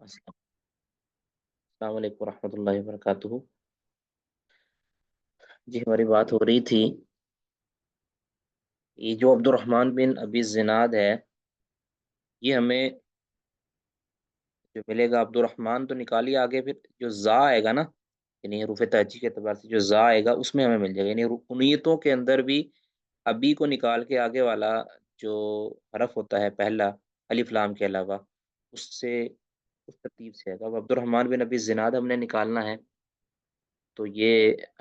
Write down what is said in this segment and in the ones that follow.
अस्सलाम वालेकुम रहमतुल्लाहि व बरकातुहू। जी हमारी बात हो रही थी, ये जो अब्दुर्रहमान बिन अबी जिनाद है, ये हमें जो मिलेगा अब्दुर्रहमान तो निकालिए, आगे फिर जो जा आएगा ना, यानी हरूफ तहज्जी के एतबार से जो जा आएगा उसमें हमें मिल जाएगा, यानी कुनियतों के अंदर भी अबी को निकाल के आगे वाला जो हरफ होता है पहला, अलिफ लाम के अलावा, उससे उस तरतीब से है। अब अब्दुर्रहमान बिन अबी जिनाद हमने निकालना है, तो ये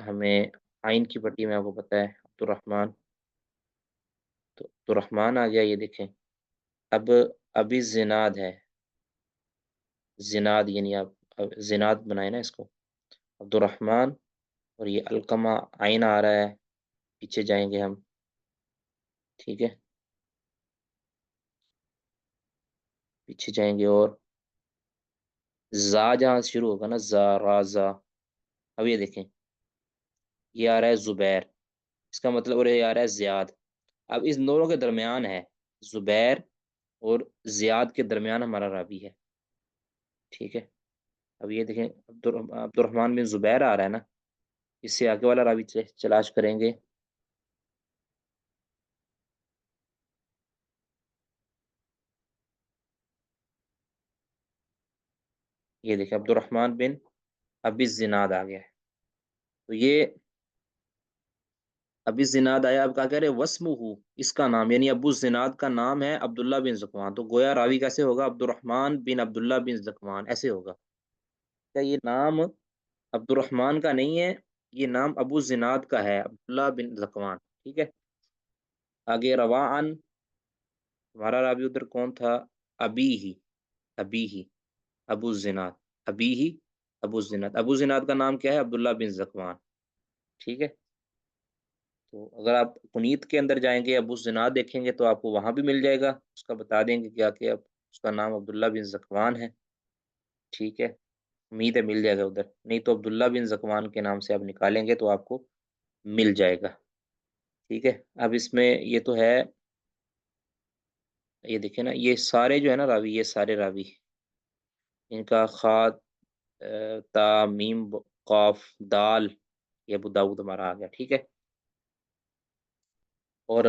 हमें आइन की पट्टी में आपको पता है अब्दुर्रहमान, तो रहमान आ गया, ये देखें। अब अभी जिनाद है, जिनाद यानी आप अब जिनाद बनाए ना इसको, अब्दुर्रहमान, और ये अलकमा आइन आ रहा है, पीछे जाएंगे हम, ठीक है, पीछे जाएंगे और जा जहाँ से शुरू होगा ना, जा राजा। अब ये देखें, ये आ रहा है जुबैर, इसका मतलब, और ये आ रहा है जियाद। अब इस दोनों के दरमियान है, जुबैर और जियाद के दरमियान हमारा रावी है, ठीक है। अब ये देखें, अब्दुर्रहमान बिन जुबैर आ रहा है ना, इससे आगे वाला रावी तलाश करेंगे। ये देखिए अब्दुर्रहमान बिन अबी जिनाद आ गया है, तो ये अबी जिनाद आया। अब क्या कह रहे हैं, वस्मुहु, इसका नाम, यानी अबू जिनाद का नाम है अब्दुल्ला बिन ज़कवान, तो गोया रावी कैसे होगा, अब्दुर्रहमान बिन अब्दुल्ला बिन ज़कवान ऐसे होगा। क्या ये नाम अब्दुर्रहमान का नहीं है, ये नाम अबू जिनाद का है, अब्दुल्ला बिन ज़कवान, ठीक है। आगे रवान, हमारा रावी उधर कौन था, अबी ही, अबी ही अबू जिनाद, अबी ही अबू जिनाद, अबू जिनाद का नाम क्या है, अब्दुल्ला बिन ज़कवान, ठीक है। तो अगर आप पुनीत के अंदर जाएंगे, अबू ज़िनाद देखेंगे, तो आपको वहां भी मिल जाएगा, उसका बता देंगे क्या कि अब उसका नाम अब्दुल्ला बिन ज़कवान है, ठीक है। उम्मीद है मिल जाएगा उधर, नहीं तो अब्दुल्ला बिन ज़कवान के नाम से आप निकालेंगे तो आपको मिल जाएगा, ठीक है। अब इसमें ये तो है, ये देखिए ना, ये सारे जो है ना रावी, ये सारे रावी, इनका खा ता मीम काफ दाल, ये अबू दाऊद हमारा आ गया, ठीक है। और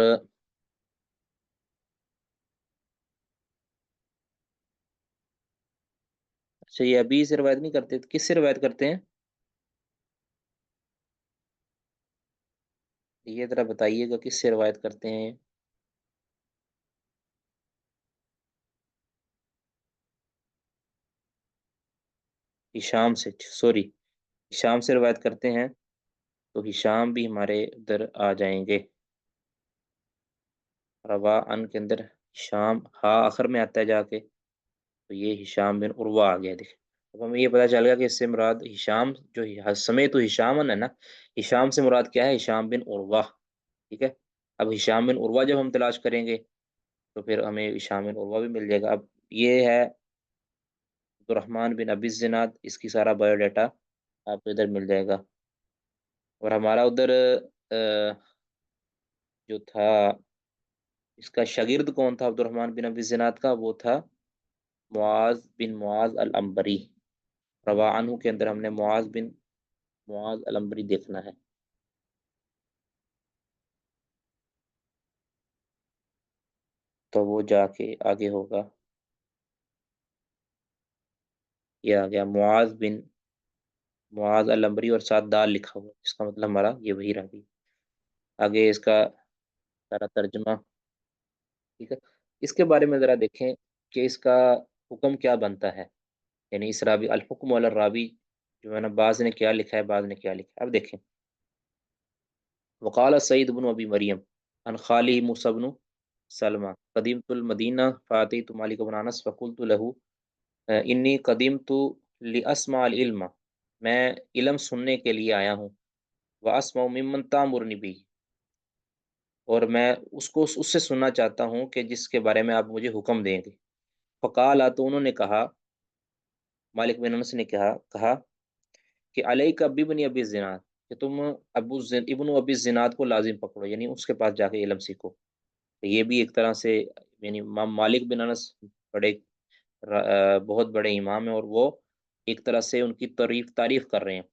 अच्छा, ये अभी से रिवायत नहीं करते, तो किससे रिवायत करते हैं, ये ज़रा बताइएगा किससे रिवायत करते हैं। हिशाम से, सॉरी, हिशाम से रिवायत करते हैं, तो हिशाम भी हमारे उधर आ जाएंगे, रवा अन के अंदर हिशाम हा आखिर में आता है जाके, तो ये हिशाम बिन उर्वा आ गया, देखिए। अब हमें ये पता चल गया कि इससे मुराद हिशाम, जो समय तो हिशामन है ना, हिशाम से मुराद क्या है, हिशाम बिन उर्वा, ठीक है। अब हिशाम बिन उर्वा जब हम तलाश करेंगे, तो फिर हमें हिशाम बिन उर्वा भी मिल जाएगा। अब ये है अब्दुर्रहमान बिन अबी जिनाद, इसकी सारा बायोडाटा आपको इधर मिल जाएगा। और हमारा उधर जो था, इसका शागिर्द कौन था अब्दुर्रहमान बिन अबी जिनाद का, वो था मुआज बिन मुआज अल अंबरी। रवा अनहु के अंदर हमने मुआज बिन मुआज अल अंबरी देखना है, तो वो जाके आगे होगा, ये आ गया मुआज बिन मुआज अल अंबरी, और साथ दाल लिखा हुआ, इसका मतलब हमारा ये वही रहा। आगे इसका सारा तर्जुमा, ठीक है। इसके बारे में ज़रा देखें कि इसका हुक्म क्या बनता है, यानी इस रावी अल हुक्म अला रावी, जो है ना, बाज ने क्या लिखा है, बाज ने क्या लिखा है। अब देखें, वकाल सईद बिन अबी मरियम अन खाली मूसा बिन सलमा कदीम तुल मदीना फ़ाती तो मालिक बिन अनस फ़कुल तो लहू इन्नी कदीम तो लिअस्मा अल इल्मा, मैं इल्म सुनने के लिए आया हूँ, व अस्मा मिम्मन तामुरनी भी, और मैं उसको उससे सुनना चाहता हूँ कि जिसके बारे में आप मुझे हुक्म देंगे। फ़काला, तो उन्होंने कहा, मालिक बिन अनस ने कहा कहा कि अलैका बिब्नि अबी ज़िनाद, कि तुम इब्नु अबी ज़िनाद को लाजिम पकड़ो, यानी उसके पास जाके इल्म सीखो। तो ये भी एक तरह से, यानी इमाम मालिक बिन अनस बड़े बहुत बड़े इमाम हैं और वो एक तरह से उनकी तारीफ कर रहे हैं।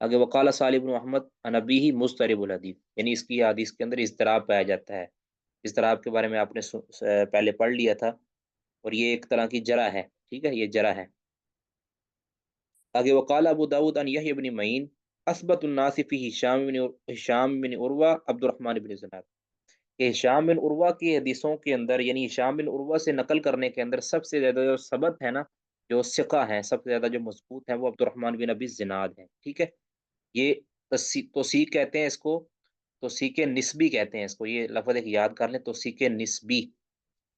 आगे वकाल सालिब बिन मोहम्मद अनबी ही मुस्तरिबुल हदीस, यानी इसकी हदीस के अंदर इज़्तिराब पाया जाता है। इज़्तिराब के बारे में आपने पहले पढ़ लिया था, और ये एक तरह की जरा है, ठीक है, ये जरा है। आगे वकाल अबू दाऊद अन यहया बिन मईन असबतुन्नास फी हिशाम बिन उर्वा अब्दुर्रहमान बिन ज़िनाद, कि हिशाम बिन उर्वा की हदीसों के अंदर, यानी हिशाम बिन उर्वा से नकल करने के अंदर सबसे ज़्यादा जो सबत है ना, जो सिक़ा है, सबसे ज़्यादा जो मज़बूत है, वो अब्दुर्रहमान बिन अबी ज़िनाद है, ठीक है? ये तौसीक़ कहते हैं इसको, तौसीक़ निस्बी कहते हैं इसको, ये लफ़्ज़ एक याद कर लें, तौसीक़ निस्बी,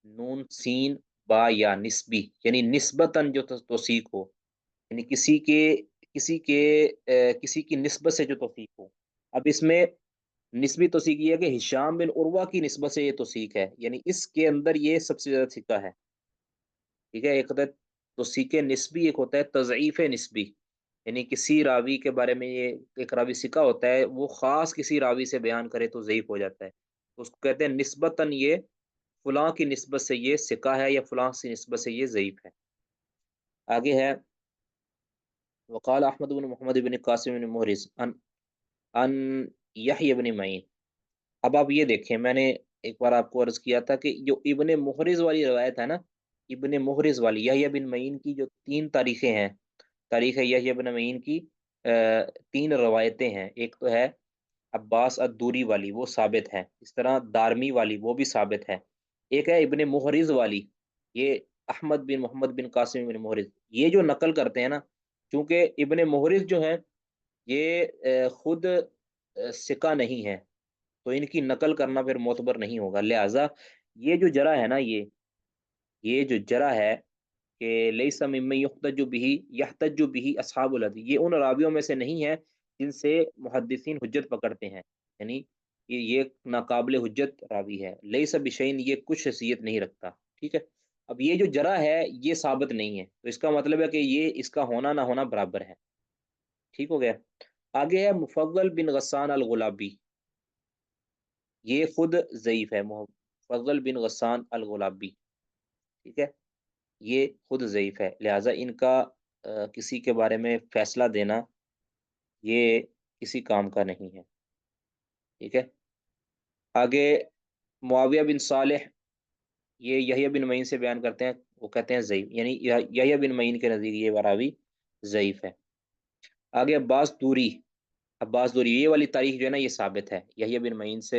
नून, सीन, बा, या निस्बी, यानी निस्बतन जो तौसीक़ हो, यानी किसी की निस्बत से जो तौसीक़ हो। अब इसमें निस्बी तौसीक़ ये है कि हिशाम बिन उर्वा की निस्बत से ये तौसीक़ है, यानी इसके अंदर ये सबसे ज़्यादा सिक़ा है, ठीक है? एक होता है तौसीक़ निस्बी, एक होता है तज़ईफ़ निस्बी, यानी किसी रावी के बारे में ये एक रावी सिका होता है, वो ख़ास किसी रावी से बयान करे तो ज़ईफ़ हो जाता है। तो उसको कहते हैं निस्बतन ये फलाँ की निस्बत से ये सिका है, या फलाँ की निस्बत से ये ज़ईफ़ है। आगे है वक़ाल अहमद बिन मोहम्मद बिन कासिम बिन मुहरिज़ अन अन यहया बिन मईन। अब आप ये देखें, मैंने एक बार आपको अर्ज़ किया था कि जो इब्न मुहरिज़ वाली रिवायत है ना, इब्न मुहरिज़ वाली यहया बिन मईन की जो 3 तारीखें हैं, तारीख़ यहया बिन मईन की 3 रवायतें हैं। एक तो है अब्बास अद-दूरी वाली, वो साबित है। इस तरह दारमी वाली, वो भी साबित है। एक है इब्न मुहरिज़ वाली, ये अहमद बिन मोहम्मद बिन कासिम बिन मुहरिज़, ये जो नकल करते हैं ना, चूँकि इब्न मुहरिज़ जो हैं, ये खुद सिका नहीं है, तो इनकी नकल करना फिर मोतबर नहीं होगा। लिहाज़ा ये जो जरा है ना, ये जो जरा है कि लैसा मिम्मन यहतज्जु बिही अस्हाबुल हदीस, ये उन रावियों में से नहीं है जिनसे मुहद्दिसीन हुज्जत पकड़ते हैं। यानी ये नाकाबिल हुज्जत रावी है। लैसा बिशैइन, ये कुछ हैसियत नहीं रखता। ठीक है? अब ये जो जरा है, ये साबित नहीं है, तो इसका मतलब है कि ये इसका होना ना होना बराबर है। ठीक हो गया? आगे है मुफद्दल बिन गस्सान अल-गुलाबी, ये खुद ज़ईफ़ है। मुफद्दल बिन गस्सान अल-गुलाबी, ठीक है? ये खुद ज़ईफ़ है, लिहाज़ा इनका किसी के बारे में फ़ैसला देना, ये किसी काम का नहीं है, ठीक है? आगे मुआविया बिन सालेह, ये यहया बिन मईन से बयान करते हैं, वो कहते हैं ज़ईफ़, यानी यहया बिन मईन के नज़दीक ये रावी ज़ईफ़ है। आगे अब्बास दूरी, ये वाली तारीख जो है ना, ये साबित है यहया बिन मईन से।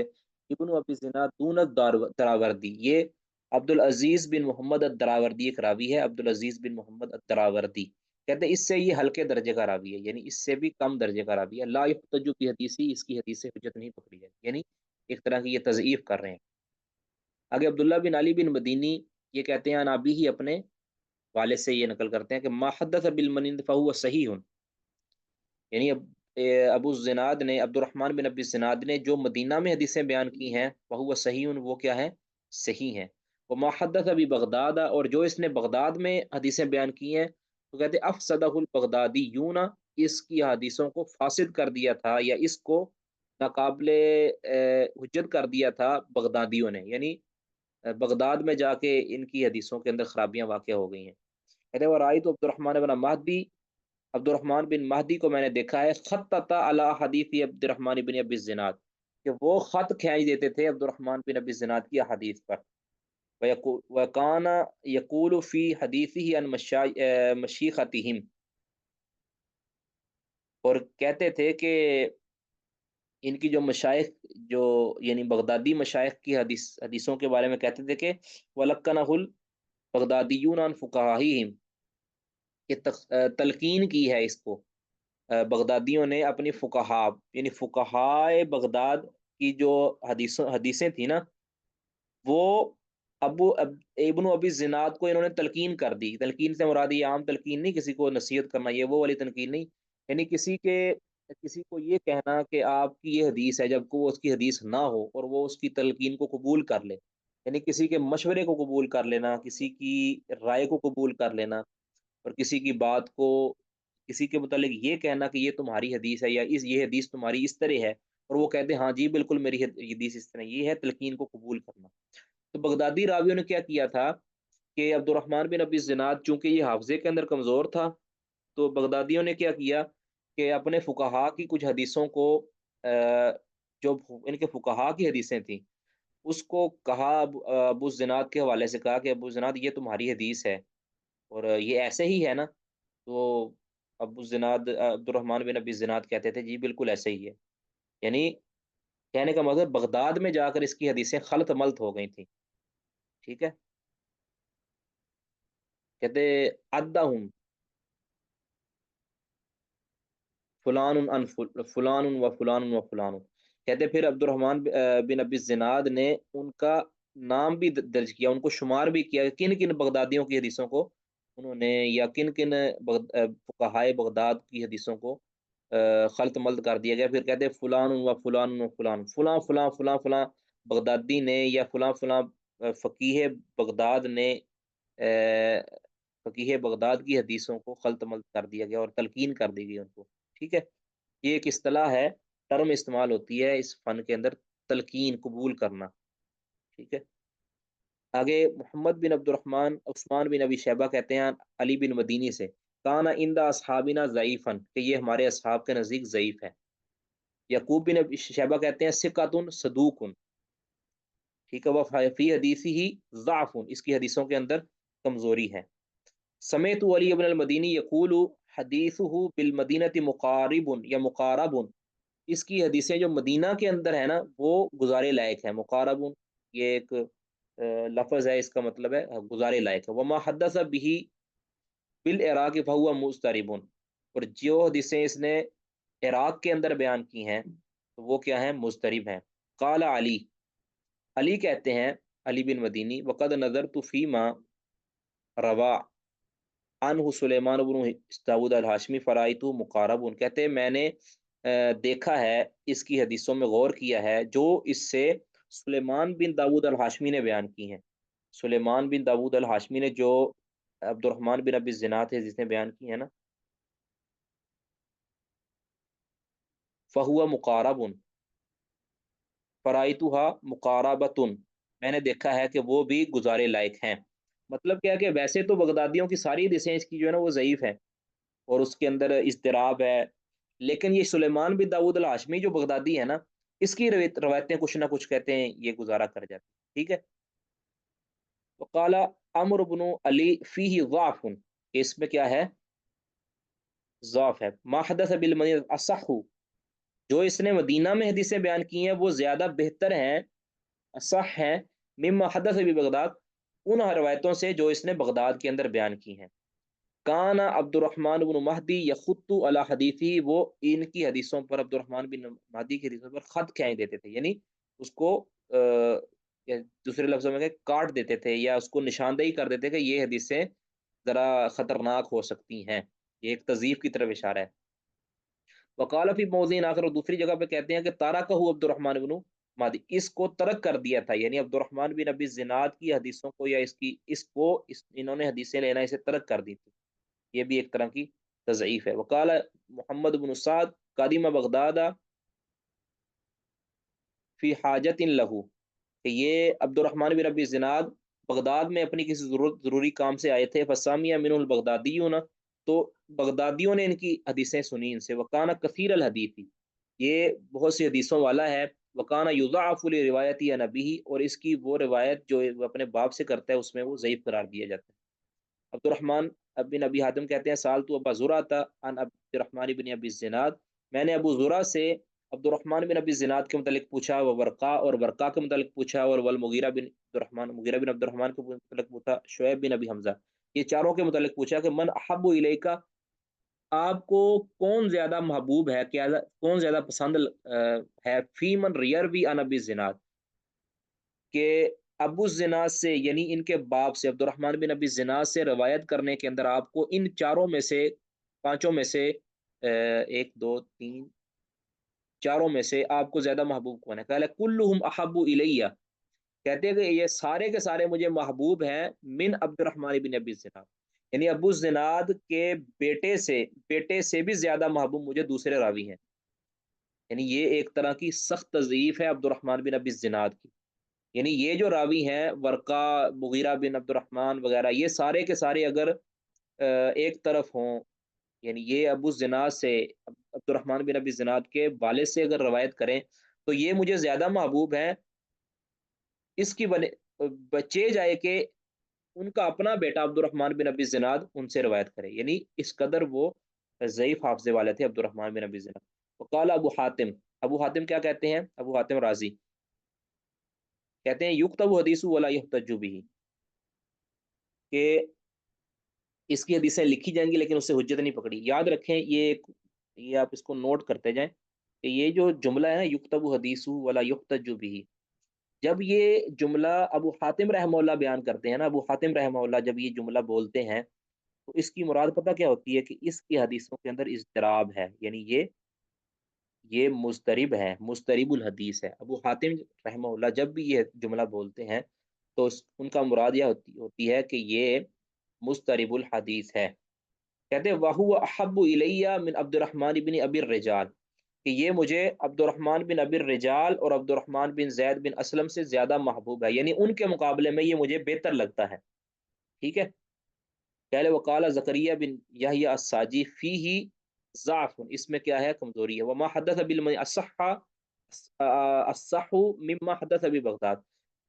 इब्न अबी ज़िनाद दून दरावरदी, ये अब्दुल अजीज़ बिन मोहम्मद अद-दरावरदी एक रावी है, अब्दुल अजीज़ बिन मोहम्मद अद-दरावरदी, कहते हैं इससे ये हल्के दर्जे का रावी है, यानी इससे भी कम दर्जे का रावी है। ला युहतज्जु बि हदीसी, इसकी हदीस से हुज्जत नहीं पकड़ी जाती, यानी एक तरह की ये तज़ईफ़ कर रहे हैं। आगे अब्दुल्लाह बिन अली बिन मदीनी, ये कहते हैं अन अबीही, अपने वालिद से ये नकल करते हैं कि मा हद्दस बिल मनीन फहुव सहीहुन, यानी अबू ज़िनाद ने, अब्दुर्रहमान बिन अबी ज़िनाद ने जो मदीना में हदीसें बयान की हैं, वहुव सहीहुन, वो क्या है? सही हैं। व मा हद्दस बि बगदाद, और जो इसने बगदाद में हदीसें बयान की हैं, तो कहते हैं अफ़सदहुल बगदादियूना, इसकी हदीसों को फासिद कर दिया था, या इसको नाकाबिले हुज्जत कर दिया था बगदादियों ने, यानी बगदाद में जाके इनकी हदीसों के अंदर खराबियाँ वाक़या हो गई हैं। कहते हैं व राअयतु अब्दुर्रहमान बिन महदी, अब्दुर्रहमान बिन महदी को मैंने देखा है, ख़त्तता अला हदीसी अब्दुर्रहमान बिन अबी ज़िनाद, कि वो ख़त खींच देते थे अब्दुर्रहमान बिन अबी ज़िनाद की अहादीस पर। व काना यक़ूलु फ़ी हदीसिही अन मशीख़तिहिम, और कहते थे कि इनकी जो मशाइख, जो यानी बगदादी मशाइख की हदीसों के बारे में कहते थे कि वलक्कनहुल बगदादियून अन फ़ुक़हाहिहिम, कि तलकीन की है इसको बगदादियों ने अपनी फ़ुक़हा, यानी फ़ुक़हाए बगदाद की जो हदीसें थी ना, वो इब्न अबी ज़िनाद को इन्होंने तलकीन कर दी। तलकीन से मुराद ये आम तलकीन नहीं, किसी को नसीहत करना, ये वो वाली तलकीन नहीं, यानी किसी को ये कहना कि आपकी ये हदीस है, जबकि वो उसकी हदीस ना हो, और वो उसकी तलकीन को कबूल कर ले, यानी किसी के मशवरे को कबूल कर लेना, किसी की राय को कबूल कर लेना, और किसी की बात को, किसी के मुतालिक ये कहना कि ये तुम्हारी हदीस है, या ये हदीस तुम्हारी इस तरह है, और वो कहते हैं हाँ जी बिल्कुल हदीस इस तरह, ये है तलकीन को कबूल करना। तो बगदादी रावियों ने क्या किया था کہ عبد الرحمن بن ابی الزناد چونکہ یہ حافظے کے اندر کمزور تھا، تو بغدادیوں نے کیا کیا کہ اپنے فقہا کی کچھ حدیثوں کو جو ان کے فقہا کی حدیثیں تھیں اس کو کہا، ابو الزناد کے حوالے سے کہا کہ ابو الزناد یہ تمہاری حدیث ہے اور یہ ایسے ہی ہے نا؟ تو ابو الزناد عبد الرحمن بن ابی الزناد کہتے تھے جی بالکل ایسے ہی ہے، یعنی کہنے کا مطلب بغداد میں جا کر اس کی حدیثیں خلط ملط ہو گئی تھیں، ٹھیک ہے؟ کہتے عدہم فلان ان فلان و فلان و فلان، کہتے پھر عبد الرحمن بن ابی الزناد نے ان کا نام بھی درج کیا، ان کو شمار بھی کیا کن کن بغدادیوں کی حدیثوں کو انہوں نے، یا کن کن فقہائے بغداد کی حدیثوں کو خلط ملط کر دیا گیا۔ پھر کہتے فلان و فلان و فلان، فلاں فلاں فلاں فلاں بغدادی نے یا فلاں فلاں فقیہ بغداد نے فقیہ بغداد کی حدیثوں کو خلط ملط کر دیا گیا اور تلقین کر دی گئی ان کو، ٹھیک ہے؟ یہ ایک اصطلاح ہے، ٹرم استعمال ہوتی ہے اس فن کے اندر، تلقین قبول کرنا، ٹھیک ہے؟ آگے محمد بن عبد الرحمن عثمان بن ابی شیبہ کہتے ہیں علی بن مدینی سے، کانا اندا اصحابنا ضعیفن، کہ یہ ہمارے اصحاب کے نزدیک ضعیف ہے۔ یعقوب بن ابی شیبہ کہتے ہیں ثقۃ صدوق، ٹھیک ہے، وہ فی حدیثی ہی ضعف، اس کی حدیثوں کے اندر کمزوری ہے۔ سمیت علی ابن المدینی یقول حدیثہ بالمدینہ مقارب یا مقارب، اس کی حدیثیں جو مدینہ کے اندر ہے نا وہ گزارے لائق ہے، مقارب یہ ایک لفظ ہے، اس کا مطلب ہے گزارے لائق ہے۔ وما حدث به بالعراق فهو مضطرب، اور جو حدیثیں اس نے عراق کے اندر بیان کی ہیں تو وہ کیا ہیں؟ مضطرب ہیں۔ قال علی، علی کہتے ہیں علی بن مدینی، وقد نظرت فیما روا عنہ سلیمان بن داود الہاشمی فرائیت مقارب، کہتے ہیں میں نے دیکھا ہے، اس کی حدیثوں میں غور کیا ہے جو اس سے سلیمان بن داود الہاشمی نے بیان کی ہیں۔ سلیمان بن داود الہاشمی نے جو عبد الرحمن بن ابی الزناد ہے جس نے بیان کی ہے نا، فہو مقارب فرائیتها مقاربۃ، میں نے دیکھا ہے کہ وہ بھی گزارے لائق ہیں۔ مطلب کیا کہ ویسے تو بغدادیوں کی ساری حدیثیں اس کی جو ہے نا وہ ضعیف ہے اور اس کے اندر اضطراب ہے، لیکن یہ سلیمان بن داود الہاشمی جو بغدادی ہے نا، اس کی روایتیں کچھ نہ کچھ کہتے ہیں یہ گزارا کر جاتے ہیں، ٹھیک ہے؟ وقال عمرو بن علی فیہ ضعف، کہ اس میں کیا ہے؟ ضعف ہے۔ ما حدث بالمدینہ اصح، جو اس نے مدینہ میں حدیثیں بیان کی ہیں وہ زیادہ بہتر ہیں، اصح ہیں، مما حدث بغداد، ان روایتوں سے جو اس نے بغداد کے اندر بیان کی ہیں۔ کانا عبد الرحمن بن مہدی یخط علی حدیثی، وہ ان کی حدیثوں پر، عبد الرحمن بن مہدی کی حدیثوں پر خط کھینچ دیتے تھے، یعنی اس کو یا دوسرے لفظوں میں کہ کاٹ دیتے تھے یا اس کو نشاندہی کر دیتے کہ یہ حدیثیں ذرا خطرناک ہو سکتی ہیں، یہ ایک تضعیف کی طرف اشارہ ہے۔ وقال فی موضع آخر، اور دوسری جگہ پہ کہتے ہیں کہ تارکہ عبد الرحمن بن مہدی، اس کو ترک کر دیا تھا، یعنی عبد الرحمن بن ابی زناد کی حدیثوں کو یا انہوں نے حدیثیں لینا اسے ترک کر دی تھی، یہ بھی ایک طرح کی تضعیف ہے۔ وقال محمد بن سعد قادم بغداد فی حاجت لہو، کہ یہ عبد الرحمن بن ابی زناد بغداد میں اپنی کسی ضروری کام سے آئے تھے، فسامیہ من البغدادیون، تو بغدادیوں نے ان کی حدیثیں سنی ان سے، وکانا کثیر الحدیث، یہ بہت سی حدیثوں والا ہے، وکانا یضاعف لروایتی عن ابیہ، اور اس کی وہ روایت جو وہ اپنے باپ سے کرتا ہے اس میں وہ ضعیف قرار دیا جاتا ہے۔ عبد الرحمن بن ابی حاتم کہتے ہیں سال تو ابا زرعہ عن عبد الرحمن بن ابی الزناد، میں نے ابو زرع سے عبد الرحمن بن ابی الزناد کے متعلق پوچھا، وہ ورقا، اور ورقا کے متعلق پوچھا، اور والمغیرہ بن عبد الرحمن، مغیرہ بن عبد الرحمن کے متعلق پوچھا، شعیب بن ابی حمزہ، یہ چاروں کے متعلق پوچھا کہ من احب الیکا، آپ کو کون زیادہ محبوب ہے، کیا کون زیادہ پسند ہے، فی من ریروی عن ابی الزناد، کہ ابو الزناد سے یعنی ان کے باپ سے عبد الرحمن بن ابی الزناد سے روایت کرنے کے اندر آپ کو ان چاروں میں سے، پانچوں میں سے، ایک دو تین چاروں میں سے آپ کو زیادہ محبوب کون ہے؟ کہ کلہم احب الیہ، کہتے ہیں کہ یہ سارے کے سارے مجھے محبوب ہیں، من عبد الرحمن بن ابی الزناد، یعنی ابو الزناد کے بیٹے سے بھی زیادہ محبوب مجھے دوسرے راوی ہیں، یعنی یہ ایک طرح کی سخت تضعیف ہے عبد الرحمن بن ابی الزناد کی، یعنی یہ جو راوی ہیں ورقا، مغیرہ بن عبد الرحمن وغیرہ، یہ سارے کے سارے اگر ایک طرف ہوں، یعنی یہ ابو الزناد سے، عبد الرحمن بن ابی الزناد کے والد سے اگر روایت کریں تو یہ مجھے زیادہ محبوب ہے اس کی بچے جائے کہ ان کا اپنا بیٹا عبد الرحمن بن ابی الزناد ان سے روایت کرے، یعنی اس قدر وہ ضعیف حافظے والے تھے عبد الرحمن بن ابی الزناد۔ وقال ابو حاتم، ابو حاتم کیا کہتے ہیں؟ ابو حاتم رازی کہتے ہیں یکتب حدیث ولا یحتج به، کہ اس کی حدیثیں لکھی جائیں گی لیکن اس سے حجت نہیں پکڑی۔ یاد رکھیں یہ آپ اس کو نوٹ کرتے جائیں کہ یہ جو جملہ ہے نا یکتب حدیث ولا یحتج به، جب یہ جملہ ابو حاتم رحمہ اللہ بیان کرتے ہیں نا، ابو حاتم رحمہ اللہ جب یہ جملہ بولتے ہیں تو اس کی مراد پتہ کیا ہوتی ہے؟ کہ اس کی حدیثوں کے اندر اضطراب ہے، یعنی یہ مضطرب ہے، مضطرب الحدیث ہے۔ ابو حاتم رحمہ اللہ جب بھی یہ جملہ بولتے ہیں تو ان کا مراد یہ ہوتی ہے کہ یہ مضطرب الحدیث ہے۔ کہتے ہیں وَهُوَ أَحَبُّ إِلَيَّ مِنْ عبد الرحمن بن ابی الرجال، کہ یہ مجھے عبد الرحمن بن ابی الرجال اور عبد الرحمن بن زید بن اسلم سے زیادہ محبوب ہے، یعنی ان کے مقابلے میں یہ مجھے بہتر لگتا ہے۔ ٹھیک ہے، پہلے وقال زکریا بن یحییٰ الساجی فیہ ضعف، اس میں کیا ہے؟ کمزوری ہے۔ وما حدث بالصح الصح مما حدث ببغداد،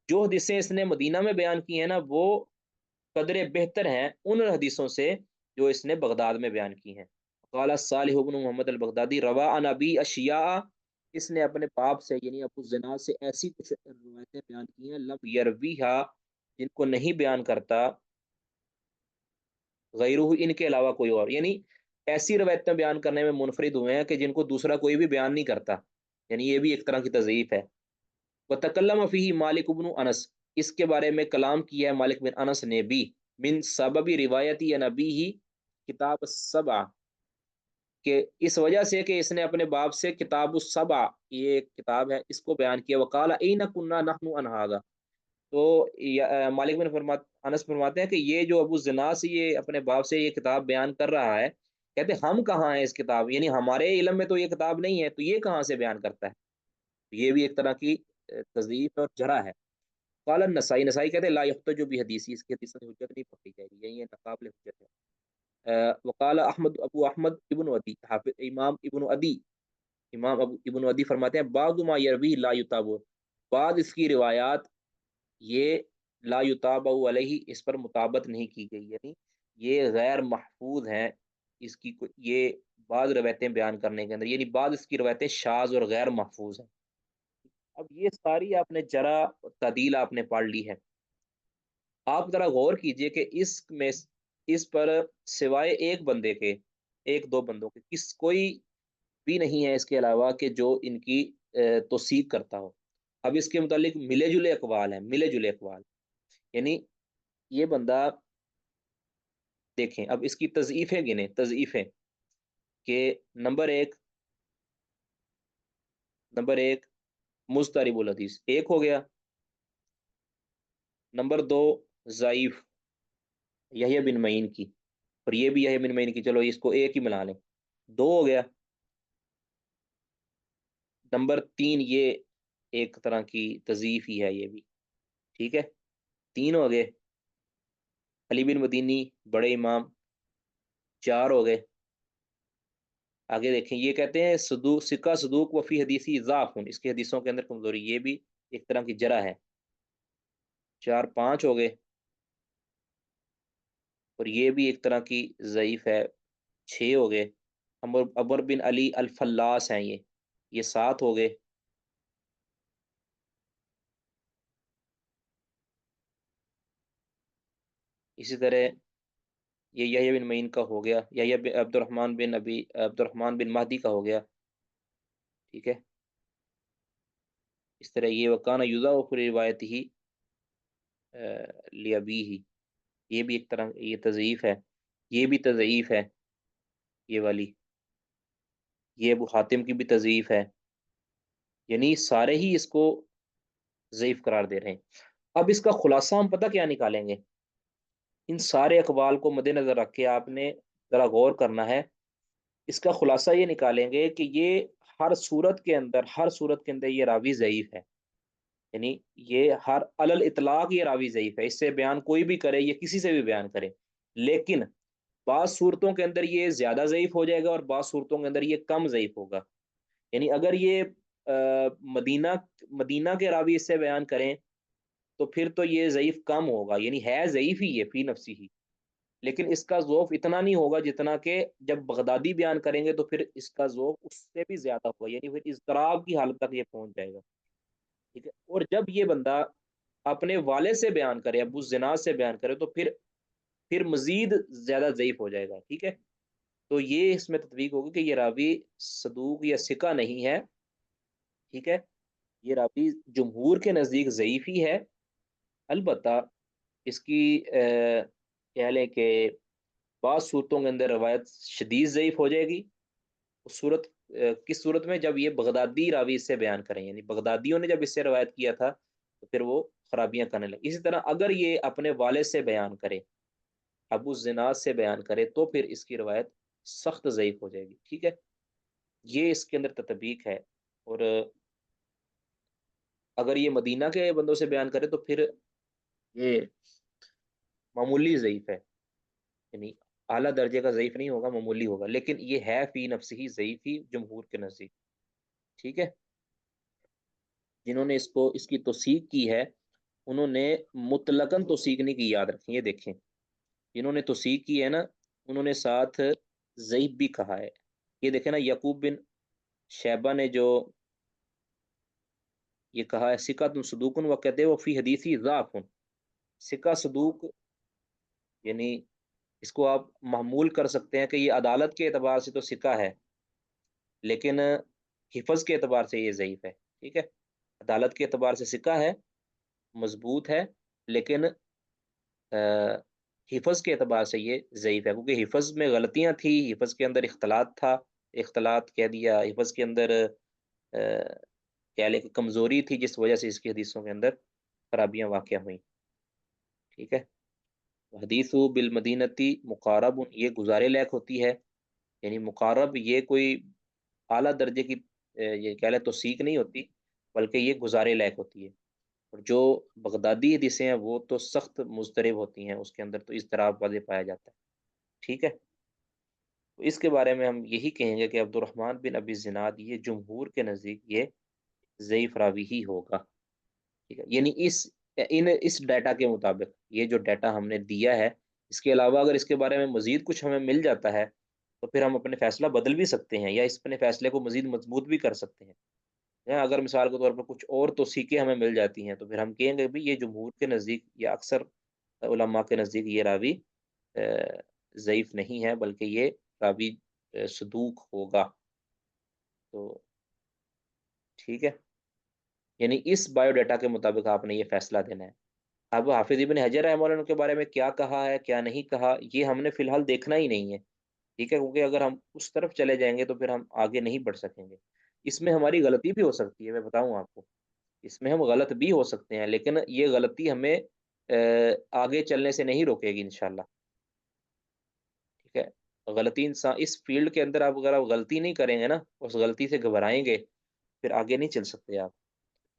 جو حدیثیں اس نے مدینہ میں بیان کی ہیں نا وہ قدر بہتر ہیں ان حدیثوں سے جو اس نے بغداد میں بیان کی ہیں۔ قال صالح بن محمد البغدادی روا عن ابی اشیاء، اس نے اپنے باپ سے یعنی ابو الزناد سے ایسی کچھ روایتیں بیان کی ہیں لم یرویھا، جن کو نہیں بیان کرتا غیرہ، ان کے علاوہ کوئی اور، یعنی ایسی روایتیں بیان کرنے میں منفرد ہوئے ہیں کہ جن کو دوسرا کوئی بھی بیان نہیں کرتا، یعنی یہ بھی ایک طرح کی تضعیف ہے۔ وتکلم فیہ مالک بن انس، اس کے بارے میں کلام کیا ہے مالک بن انس نے بھی، من سبب روایتی عن ابیہ کتاب السبع، کہ اس وجہ سے کہ اس نے اپنے باپ سے کتاب السبع، یہ ایک کتاب ہے، اس کو بیان کیا۔ وقال این کنا نحن عن ھذا، تو مالک بن انس فرماتے ہیں کہ یہ جو ابو زنا سے یہ اپنے باپ سے یہ کتاب بیان کر رہا ہے، کہتے ہیں ہم کہاں ہیں اس کتاب، یعنی ہمارے علم میں تو یہ کتاب نہیں ہے، تو یہ کہاں سے بیان کرتا ہے؟ یہ بھی ایک طرح کی تضعیف اور جرح ہے۔ قال النسائی، نسائی کہتے ہیں لا یحتج بحدیثی، اس کی حدیث سے حجت نہیں پکڑی جائے گی، یہی ناقابل حجت ہے۔ وقال احمد، ابو احمد ابن ودی، حافظ امام ابن ادی، امام ابن ودی فرماتے ہیں بعض ما یروی لا یتابع، بعض اس کی روایات یہ لا یتابع علیہ، اس پر مطابت نہیں کی گئی، یعنی یہ غیر محفوظ ہیں، اس کی یہ بعض روایتیں بیان کرنے کے اندر، یعنی بعض اس کی روایتیں شاذ اور غیر محفوظ ہیں۔ اب یہ ساری آپ نے جرح تعدیل آپ نے پڑھ لی ہے، آپ ذرا غور کیجئے کہ اس پر سوائے ایک بندے کے، ایک دو بندوں کے، کوئی بھی نہیں ہے اس کے علاوہ کہ جو ان کی توثیق کرتا ہو۔ اب اس کے متعلق ملے جلے اقوال ہیں، ملے جلے اقوال، یعنی یہ بندہ دیکھیں، اب اس کی تضعیفیں گنیں، تضعیفیں کہ نمبر ایک مضطرب الحدیث ایک ہو گیا، نمبر دو ضعیف یحییٰ بن معین کی، اور یہ بھی یحییٰ بن معین کی، چلو اس کو ایک ہی ملا لیں، دو ہو گیا۔ نمبر تین یہ ایک طرح کی تضعیف ہی ہے یہ بھی، ٹھیک ہے، تین ہو گئے۔ علی بن مدینی بڑے امام، چار ہو گئے۔ آگے دیکھیں، یہ کہتے ہیں صدوق، سکہ صدوق وفی حدیثی ضعف، اس کی حدیثوں کے اندر کمزوری، یہ بھی ایک طرح کی جرح ہے، چار پانچ ہو گئے، اور یہ بھی ایک طرح کی ضعیف ہے، چھ ہو گئے۔ عمر بن علی الفلاس ہیں یہ سات ہو گئے۔ اسی طرح یہ یحییٰ بن معین کا ہو گیا، عبد الرحمن بن مہدی کا ہو گیا، ٹھیک ہے۔ اس طرح یہ وکانہ یضاعف روایت ہی لابی ہی، یہ بھی ایک طرح یہ تضعیف ہے، یہ بھی تضعیف ہے، یہ والی، یہ ابو حاتم کی بھی تضعیف ہے، یعنی سارے ہی اس کو ضعیف قرار دے رہے ہیں۔ اب اس کا خلاصہ ہم پتہ کیا نکالیں گے؟ ان سارے اقوال کو مد نظر رکھ کے آپ نے ذرا غور کرنا ہے، اس کا خلاصہ یہ نکالیں گے کہ یہ ہر صورت کے اندر یہ راوی ضعیف ہے، یعنی یہ ہر علل اطلاق یہ راوی ضعیف ہے، اس سے بیان کوئی بھی کرے، یہ کسی سے بھی بیان کرے، لیکن بعض صورتوں کے اندر یہ زیادہ ضعیف ہو جائے گا اور بعض صورتوں کے اندر یہ کم ضعیف ہوگا۔ یعنی اگر یہ مدینہ مدینہ کے راوی اس سے بیان کریں تو پھر تو یہ ضعیف کم ہوگا، یعنی ہے ضعیف ہی یہ فی نفسی ہی، لیکن اس کا ذوف اتنا نہیں ہوگا جتنا کہ جب بغدادی بیان کریں گے تو پھر اس کا ذوف اس سے بھی زیادہ ہوگا، یعنی پھر اضطراب کی حالت تک یہ پہنچ جائے گا، ٹھیک ہے۔ اور جب یہ بندہ اپنے والد سے بیان کرے، ابو الزناد سے بیان کرے، تو پھر مزید زیادہ ضعیف ہو جائے گا، ٹھیک ہے۔ تو یہ اس میں تطبیق ہوگی کہ یہ راوی صدوق یا ثقہ نہیں ہے، ٹھیک ہے، یہ راوی جمہور کے نزدیک ضعیف ہی ہے، البتہ اس کی کہہ لیں کہ بعض صورتوں کے اندر روایت شدید ضعیف ہو جائے گی، اس صورت کس صورت میں؟ جب یہ بغدادی راوی اس سے بیان کریں، یعنی بغدادیوں نے جب اس سے روایت کیا تھا تو پھر وہ خرابیاں کرنے لگے۔ اسی طرح اگر یہ اپنے والد سے بیان کرے، ابو الزناد سے بیان کرے، تو پھر اس کی روایت سخت ضعیف ہو جائے گی، ٹھیک ہے۔ یہ اس کے اندر تطبیق ہے۔ اور اگر یہ مدینہ کے بندوں سے بیان کرے تو پھر یہ معمولی ضعیف ہے، یعنی اعلیٰ درجے کا ضعیف نہیں ہوگا، معمولی ہوگا، لیکن یہ ہے فی نفس ہی ضعیف ہی جمہور کے نزدیک، ٹھیک ہے۔ جنہوں نے اس کی توثیق کی ہے انہوں نے مطلقاً توثیق نہیں کی، یاد رکھیں، یہ دیکھیں، جنہوں نے توثیق کی ہے نا انہوں نے ساتھ ضعیف بھی کہا ہے۔ یہ دیکھیں نا، یعقوب بن شیبہ نے جو یہ کہا ہے ثقۃ صدوق، وہ کہتے ہیں وہ فی حدیثی ضعف، ثقہ صدوق، یعنی اس کو آپ محمول کر سکتے ہیں کہ یہ عدالت کے اعتبار سے تو ثقہ ہے، لیکن حفظ کے اعتبار سے یہ ضعیف ہے، ٹھیک ہے۔ عدالت کے اعتبار سے ثقہ ہے، مضبوط ہے، لیکن حفظ کے اعتبار سے یہ ضعیف ہے، کیونکہ حفظ میں غلطیاں تھی، حفظ کے اندر اختلاط تھا، اختلاط کہہ دیا، حفظ کے اندر کہہ لیں کہ کمزوری تھی، جس وجہ سے اس کی حدیثوں کے اندر خرابیاں واقع ہوئیں، ٹھیک ہے۔ حدیث بالمدینتی مقارب، یہ گزارے لائق ہوتی ہے، یعنی مقارب یہ کوئی اعلیٰ درجے کی یہ کہہ لیں توثیق نہیں ہوتی، بلکہ یہ گزارے لائق ہوتی ہے۔ اور جو بغدادی حدیثیں ہیں وہ تو سخت مضطرب ہوتی ہیں، اس کے اندر تو اضطراب واضح پایا جاتا ہے، ٹھیک ہے۔ تو اس کے بارے میں ہم یہی کہیں گے کہ عبد الرحمن بن ابی زناد یہ جمہور کے نزدیک یہ ضعیف راوی ہی ہوگا، ٹھیک ہے، یعنی اس ڈیٹا کے مطابق، یہ جو ڈیٹا ہم نے دیا ہے، اس کے علاوہ اگر اس کے بارے میں مزید کچھ ہمیں مل جاتا ہے تو پھر ہم اپنے فیصلہ بدل بھی سکتے ہیں، یا اس اپنے فیصلے کو مزید مضبوط بھی کر سکتے ہیں، اگر مثال کے طور پر کچھ اور توثیقیں ہمیں مل جاتی ہیں تو پھر ہم کہیں گے بھی یہ جمہور کے نزدیک یا اکثر علماء کے نزدیک یہ راوی ضعیف نہیں ہے، بلکہ یہ راوی صدوق ہوگا، تو ٹھیک ہے۔ یعنی اس بایو ڈیٹا کے مطابق آپ نے یہ فیصلہ دینا ہے۔ اب حافظ ابن حجر رحمہ اللہ کے بارے میں کیا کہا ہے کیا نہیں کہا، یہ ہم نے فی الحال دیکھنا ہی نہیں ہے، ٹھیک ہے، کیونکہ اگر ہم اس طرف چلے جائیں گے تو پھر ہم آگے نہیں بڑھ سکیں گے۔ اس میں ہماری غلطی بھی ہو سکتی ہے، میں بتاؤں آپ کو، اس میں ہم غلط بھی ہو سکتے ہیں، لیکن یہ غلطی ہمیں آگے چلنے سے نہیں روکے گی انشاءاللہ، ٹھیک ہے۔ غلطی انسان اس فیلڈ کے اندر آپ اگر آپ غلطی نہیں کریں گے نا، اس غلطی سے گھبرائیں گے، پھر آگے نہیں چل سکتے آپ۔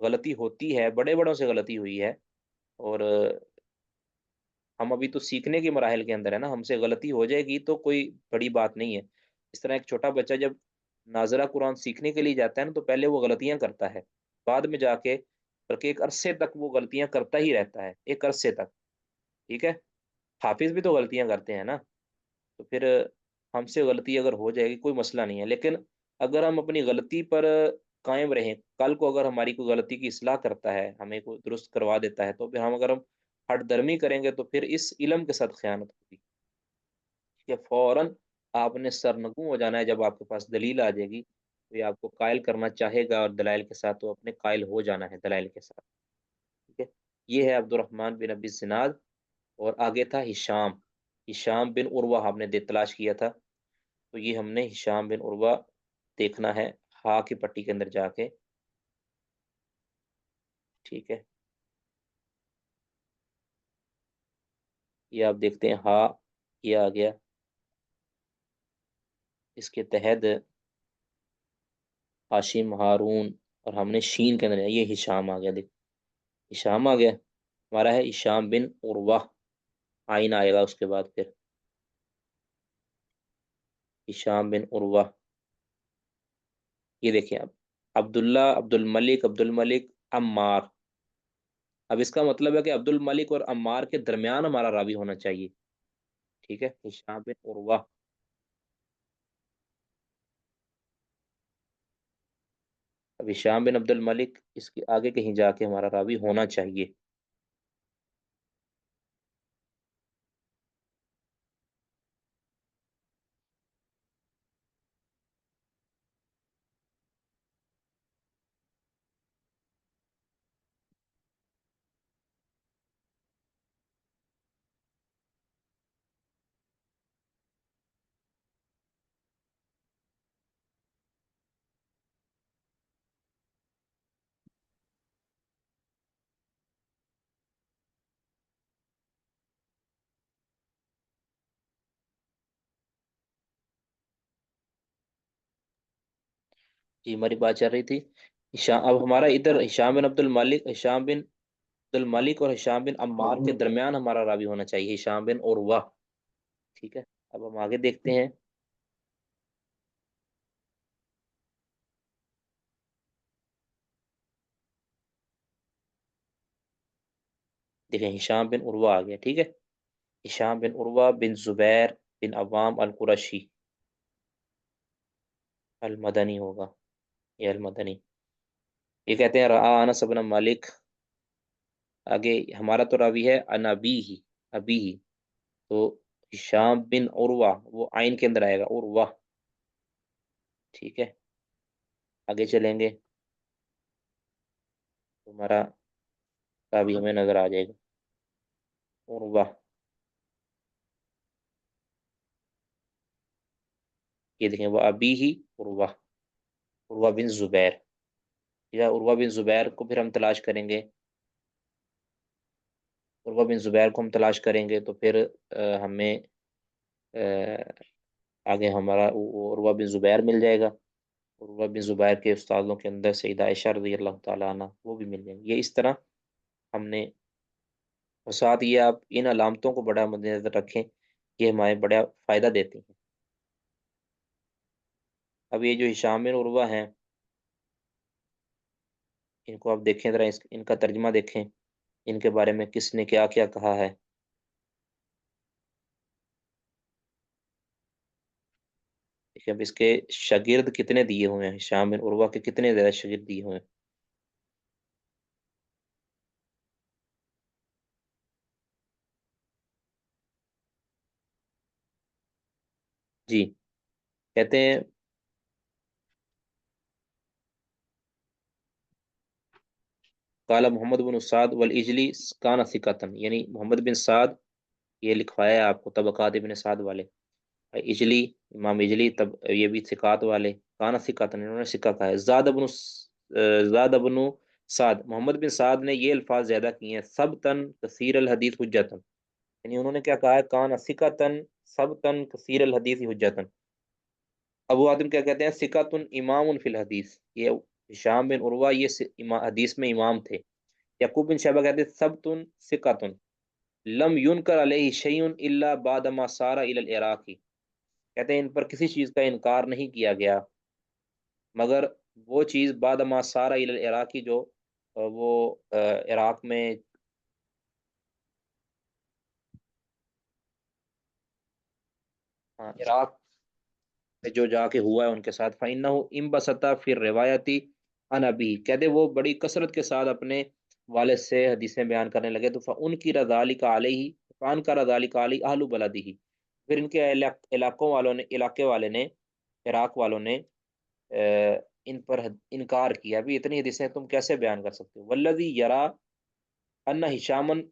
غلطی ہوتی ہے، بڑے بڑوں سے غلطی ہوئی ہے، اور ہم ابھی تو سیکھنے کے مراحل کے اندر ہے نا، ہم سے غلطی ہو جائے گی تو کوئی بڑی بات نہیں ہے۔ اس طرح ایک چھوٹا بچہ جب ناظرہ قرآن سیکھنے کے لیے جاتا ہے نا تو پہلے وہ غلطیاں کرتا ہے، بعد میں جا کے، بلکہ ایک عرصے تک وہ غلطیاں کرتا ہی رہتا ہے، ایک عرصے تک، ٹھیک ہے۔ حافظ بھی تو غلطیاں کرتے ہیں نا، تو پھر ہم سے غلطی اگر ہو جائے گی کوئی مسئلہ نہیں ہے، لیکن اگر ہم اپنی غلطی پر قائم رہیں، کل کو اگر ہماری کوئی غلطی کی اصلاح کرتا ہے، ہمیں کوئی درست کروا دیتا ہے، تو پھر ہم ہٹ درمی کریں گے تو پھر اس علم کے ساتھ خیانت ہوگی، کہ فوراً آپ نے سرنگوں ہو جانا ہے، جب آپ کے پاس دلیل آ جائے گی تو یہ آپ کو قائل کرنا چاہے گا، اور دلائل کے ساتھ تو اپنے قائل ہو جانا ہے دلائل کے ساتھ، ٹھیک ہے۔ یہ ہے عبد الرحمن بن ابی زناد، اور آگے تھا ہشام، ہشام بن عروہ ہم نے تلاش کیا تھا، تو یہ ہم نے ہشام بن عروہ دیکھنا ہے، ہا کی پٹی کے اندر جا کے، ٹھیک ہے۔ یہ آپ دیکھتے ہیں ہا، یہ آ گیا، اس کے تحت ہاشم ہارون، اور ہم نے شین کے اندر یہ ہشام آ گیا، دیکھ हिशाम आ गया, हमारा है हिशाम बिन उर्वा। आइन आएगा उसके बाद फिर, हिशाम बिन उर्वा। ये देखिए अब, अब्दुल्ला, अब्दुल मलिक, अब्दुल मलिक, अम्मार। अब इसका मतलब है कि अब्दुल मलिक और अम्मार के दरमियान हमारा रावी होना चाहिए। ठीक है, हिशाम बिन उर्वा। अब हिशाम बिन अब्दुल मलिक, इसके आगे कहीं जाके हमारा रावी होना चाहिए। जी, हमारी बात चल रही थी हिशाम। अब हमारा इधर हिशाम बिन अब्दुल मलिक, हिशाम बिन अब्दुल मलिक और हिशाम बिन अम्मार के दरमियान हमारा रावी होना चाहिए, हिशाम बिन उर्वा। ठीक है, अब हम आगे देखते हैं। देखें, हिशाम बिन उर्वा आ गया। ठीक है, हिशाम बिन उर्वा बिन जुबैर बिन अवाम अल कुरशी, अल मदनी होगा, ये अल मदनी। ये कहते हैं रआ अनस बिन मालिक। आगे हमारा तो रावी है अनबी ही, अबी ही। तो हिशाम बिन उर्वा वो आइन के अंदर आएगा, उर्वा। ठीक है, आगे चलेंगे तो हमारा रावी हमें नजर आ जाएगा, उर्वा। ये देखें, वो अबी ही उर्वा, उर्वा बिन जुबैर। या उर्वा बिन जुबैर को फिर हम तलाश करेंगे, उर्वा बिन जुबैर को हम तलाश करेंगे तो फिर हमें अ, आगे हमारा उर्वा बिन जुबैर मिल जाएगा। उर्वा बिन जुबैर के उस्तादों के अंदर सईदा आयशा रज़ी अल्लाह तआला अन्हा वो भी मिल जाएंगे। ये इस तरह हमने, और साथ ये आप इन अलामतों को बड़ा मद्देनजर रखें, ये हमारे बड़ा फ़ायदा देती हैं। अब ये जो हिशाम बिन उर्वा हैं, इनको आप देखें ज़रा, इनका तर्जमा देखें, इनके बारे में किसने क्या क्या कहा है। देखिए, अब इसके शागिर्द कितने दिए हुए हैं, हिशाम बिन उर्वा के कितने ज़्यादा शागिर्द दिए हुए हैं। जी, कहते हैं काला मोहम्मद बिन साद वल इजली काना सिकतन, यानी मोहम्मद बिन साद, ये लिखवाया है आपको तबकात इब्न साद वाले। इजली, इमाम इजली तब ये भी सिकात वाले, काना सिकातन, इन्होंने सिक्का कहा है। ज़ाद अबनु साद, मोहम्मद बिन साद ने ये अल्फाज ज्यादा किए हैं, सब तन कसीर अल हदीस हुज्जतन, यानी उन्होंने क्या कहा है, काना सिकतन सब तन कसीर अल हदीस हुज्जतन। अबू हातिम क्या कहते हैं, सिकतुन इमामुन फिल हदीस, ये हिशाम बिन उर्वा ये हदीस में इमाम थे। यकूब बिन शैबा कहते हैं सबतुन सिकतुन लम युनकर अलैहि शैउन इल्ला बादमा सारा इलल इराकी, कहते हैं इन पर किसी चीज का इनकार नहीं किया गया मगर वो चीज बादमा सारा इलल इराकी, जो वो इराक में, हाँ, इराक में जो जाके हुआ है उनके साथ, फ़इन्नहु इनबसता फिर रिवायती अन अबी, कहते वो बड़ी कसरत के साथ अपने वालिद से हदीसें बयान करने लगे। तो उनकी रज़ालिका अलैहि, फ़ान का रज़ालिका अलैहि अहलु बलदिही, फिर इनके इलाकों वालों ने, इलाके वाले ने, इराक वालों ने इन पर इनकार किया, भी इतनी हदीसें तुम कैसे बयान कर सकते हो। वल्लज़ी यरा अन्ना हिशामन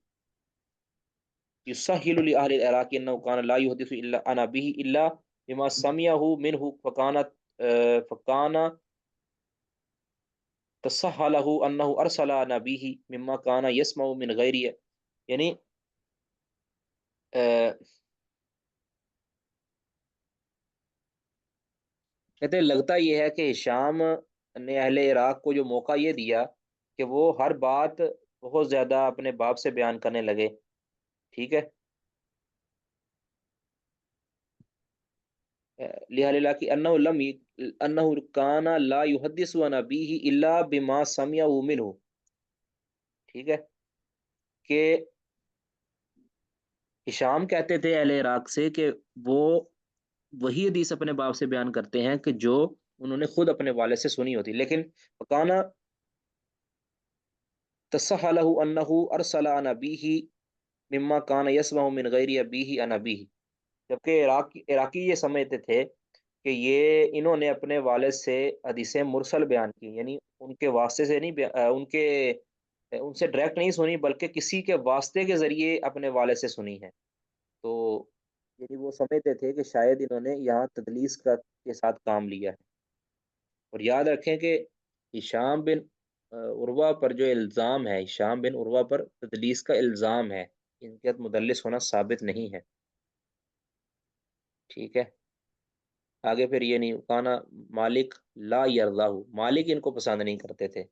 युसहिलु लि अहलिल इराक अन्नहु काना ला युहदिसु इल्ला अन अबीही इल्ला बिमा समिअहु मिनहु फकाना तसहलहु अन्नहु अरसला अन अबीही मिम्मा काना यसमउ मिन गैरि, यानी कहते हैं लगता यह है कि शाम ने अहले इराक को जो मौका ये दिया कि वो हर बात بہت زیادہ اپنے باپ سے بیان کرنے لگے، ٹھیک ہے۔ لہٰذا کہ انہ کان لا یحدث عن ابیہ الا بما سمع منہ، ٹھیک ہے، کہ ہشام کہتے تھے اہل عراق سے کہ وہ وہی حدیث اپنے باپ سے بیان کرتے ہیں کہ جو انہوں نے خود اپنے والد سے سنی ہوتی، لیکن وکانا تصح له انه ارسل عن ابیہ مما کان یسمع من غیر ابیہ عن ابیہ، جبکہ عراقی یہ سمجھتے تھے کہ یہ انہوں نے اپنے والد سے حدیثیں مرسل بیان کی، یعنی ان کے واسطے سے نہیں ان سے ڈائریکٹ نہیں سنی، بلکہ کسی کے واسطے کے ذریعے اپنے والد سے سنی ہے۔ تو یعنی وہ سمجھتے تھے کہ شاید انہوں نے یہاں تدلیس کا کے ساتھ کام لیا ہے۔ اور یاد رکھیں کہ ہشام بن عروہ پر جو الزام ہے، ہشام بن عروہ پر تدلیس کا الزام ہے، ان کے مدلس ہونا ثابت نہیں ہے، ٹھیک ہے۔ آگے پھر یہ نہیں کانا مالک لا یرضاہ، مالک ان کو پسند نہیں کرتے تھے۔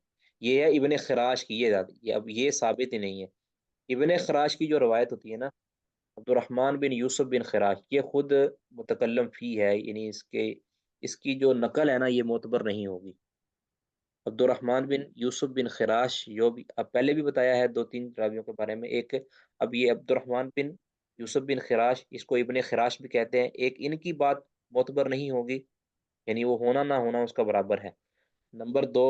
یہ ہے ابن خراش کی یہ اب یہ ثابت ہی نہیں ہے۔ ابن خراش کی جو روایت ہوتی ہے نا، عبد الرحمن بن یوسف بن خراش، یہ خود متکلم فی ہے، یعنی اس کی جو نقل ہے نا یہ معتبر نہیں ہوگی۔ عبد الرحمن بن یوسف بن خراش جو بھی اب پہلے بھی بتایا ہے دو تین راویوں کے بارے میں، ایک اب یہ عبد الرحمن بن یوسف بن خراش، اس کو ابن خراش بھی کہتے ہیں، ایک ان کی بات معتبر نہیں ہوگی، یعنی وہ ہونا نہ ہونا اس کا برابر ہے۔ نمبر دو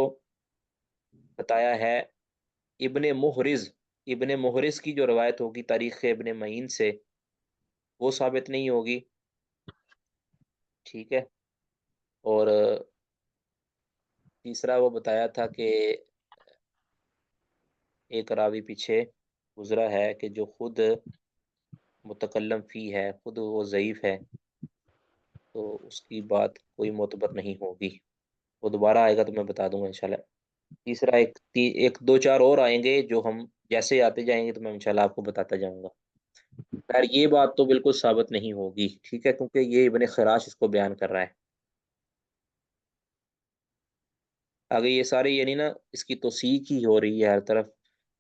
بتایا ہے ابن محرز، ابن محرز کی جو روایت ہوگی تاریخ ابن معین سے، وہ ثابت نہیں ہوگی، ٹھیک ہے۔ اور تیسرا وہ بتایا تھا کہ ایک راوی پیچھے گزرا ہے کہ جو خود متکلم فی ہے، خود وہ ضعیف ہے، تو اس کی بات کوئی معتبر نہیں ہوگی۔ وہ دوبارہ آئے گا تو میں بتا دوں گا انشاءاللہ۔ تیسرا ایک دو چار اور آئیں گے جو ہم جیسے آتے جائیں گے تو میں انشاءاللہ آپ کو بتاتا جاؤں گا۔ خیر یہ بات تو بالکل ثابت نہیں ہوگی، ٹھیک ہے، کیونکہ یہ ابن خراش اس کو بیان کر رہا ہے۔ آگے یہ سارے یعنی نا اس کی توثیق ہی ہو رہی ہے ہر طرف،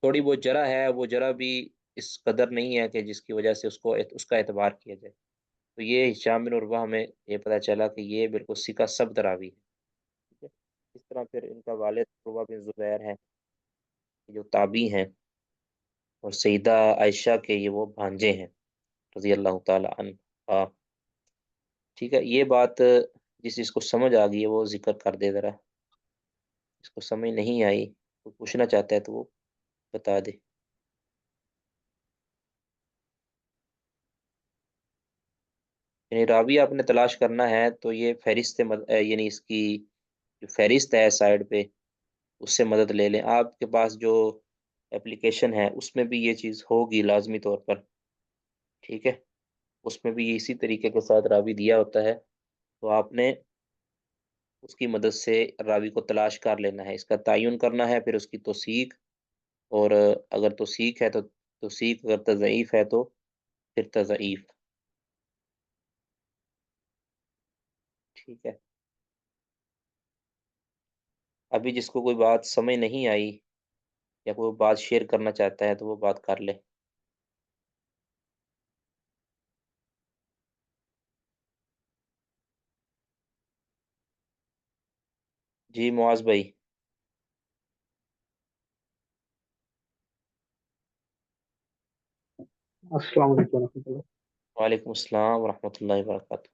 تھوڑی بہت جرح ہے، وہ جرح بھی اس قدر نہیں ہے کہ جس کی وجہ سے اس کا اعتبار کیا جائے۔ تو یہ ہشام بن عروہ ہمیں یہ پتہ چلا کہ یہ بالکل ثقہ ثبت راوی ہے، ٹھیک ہے۔ اس طرح پھر ان کا والد عروہ بن زبیر ہے، جو تابعی ہیں، اور سیدہ عائشہ کے یہ وہ بھانجے ہیں رضی اللہ تعالی عنہ، ٹھیک ہے۔ یہ بات جس کو سمجھ آ گئی ہے وہ ذکر کر دے ذرا، اس کو سمجھ نہیں آئی تو پوچھنا چاہتا ہے تو وہ بتا دے۔ یعنی راوی آپ نے تلاش کرنا ہے تو یہ فہرست یعنی اس کی جو فہرست ہے سائڈ پہ اس سے مدد لے لیں۔ آپ کے پاس جو اپلیکیشن ہے اس میں بھی یہ چیز ہوگی لازمی طور پر، ٹھیک ہے، اس میں بھی اسی طریقے کے ساتھ راوی دیا ہوتا ہے، تو آپ نے اس کی مدد سے راوی کو تلاش کر لینا ہے، اس کا تعین کرنا ہے، پھر اس کی توثیق، اور اگر توثیق ہے تو توثیق، اگر تضعیف ہے تو پھر تضعیف، ٹھیک ہے۔ ابھی جس کو کوئی بات سمجھ نہیں آئی یا کوئی بات شیئر کرنا چاہتا ہے تو وہ بات کر لے۔ جی معاذ بھائی۔ السلام علیکم ورحمۃ اللہ۔ وعلیکم السلام ورحمۃ اللہ وبرکاتہ۔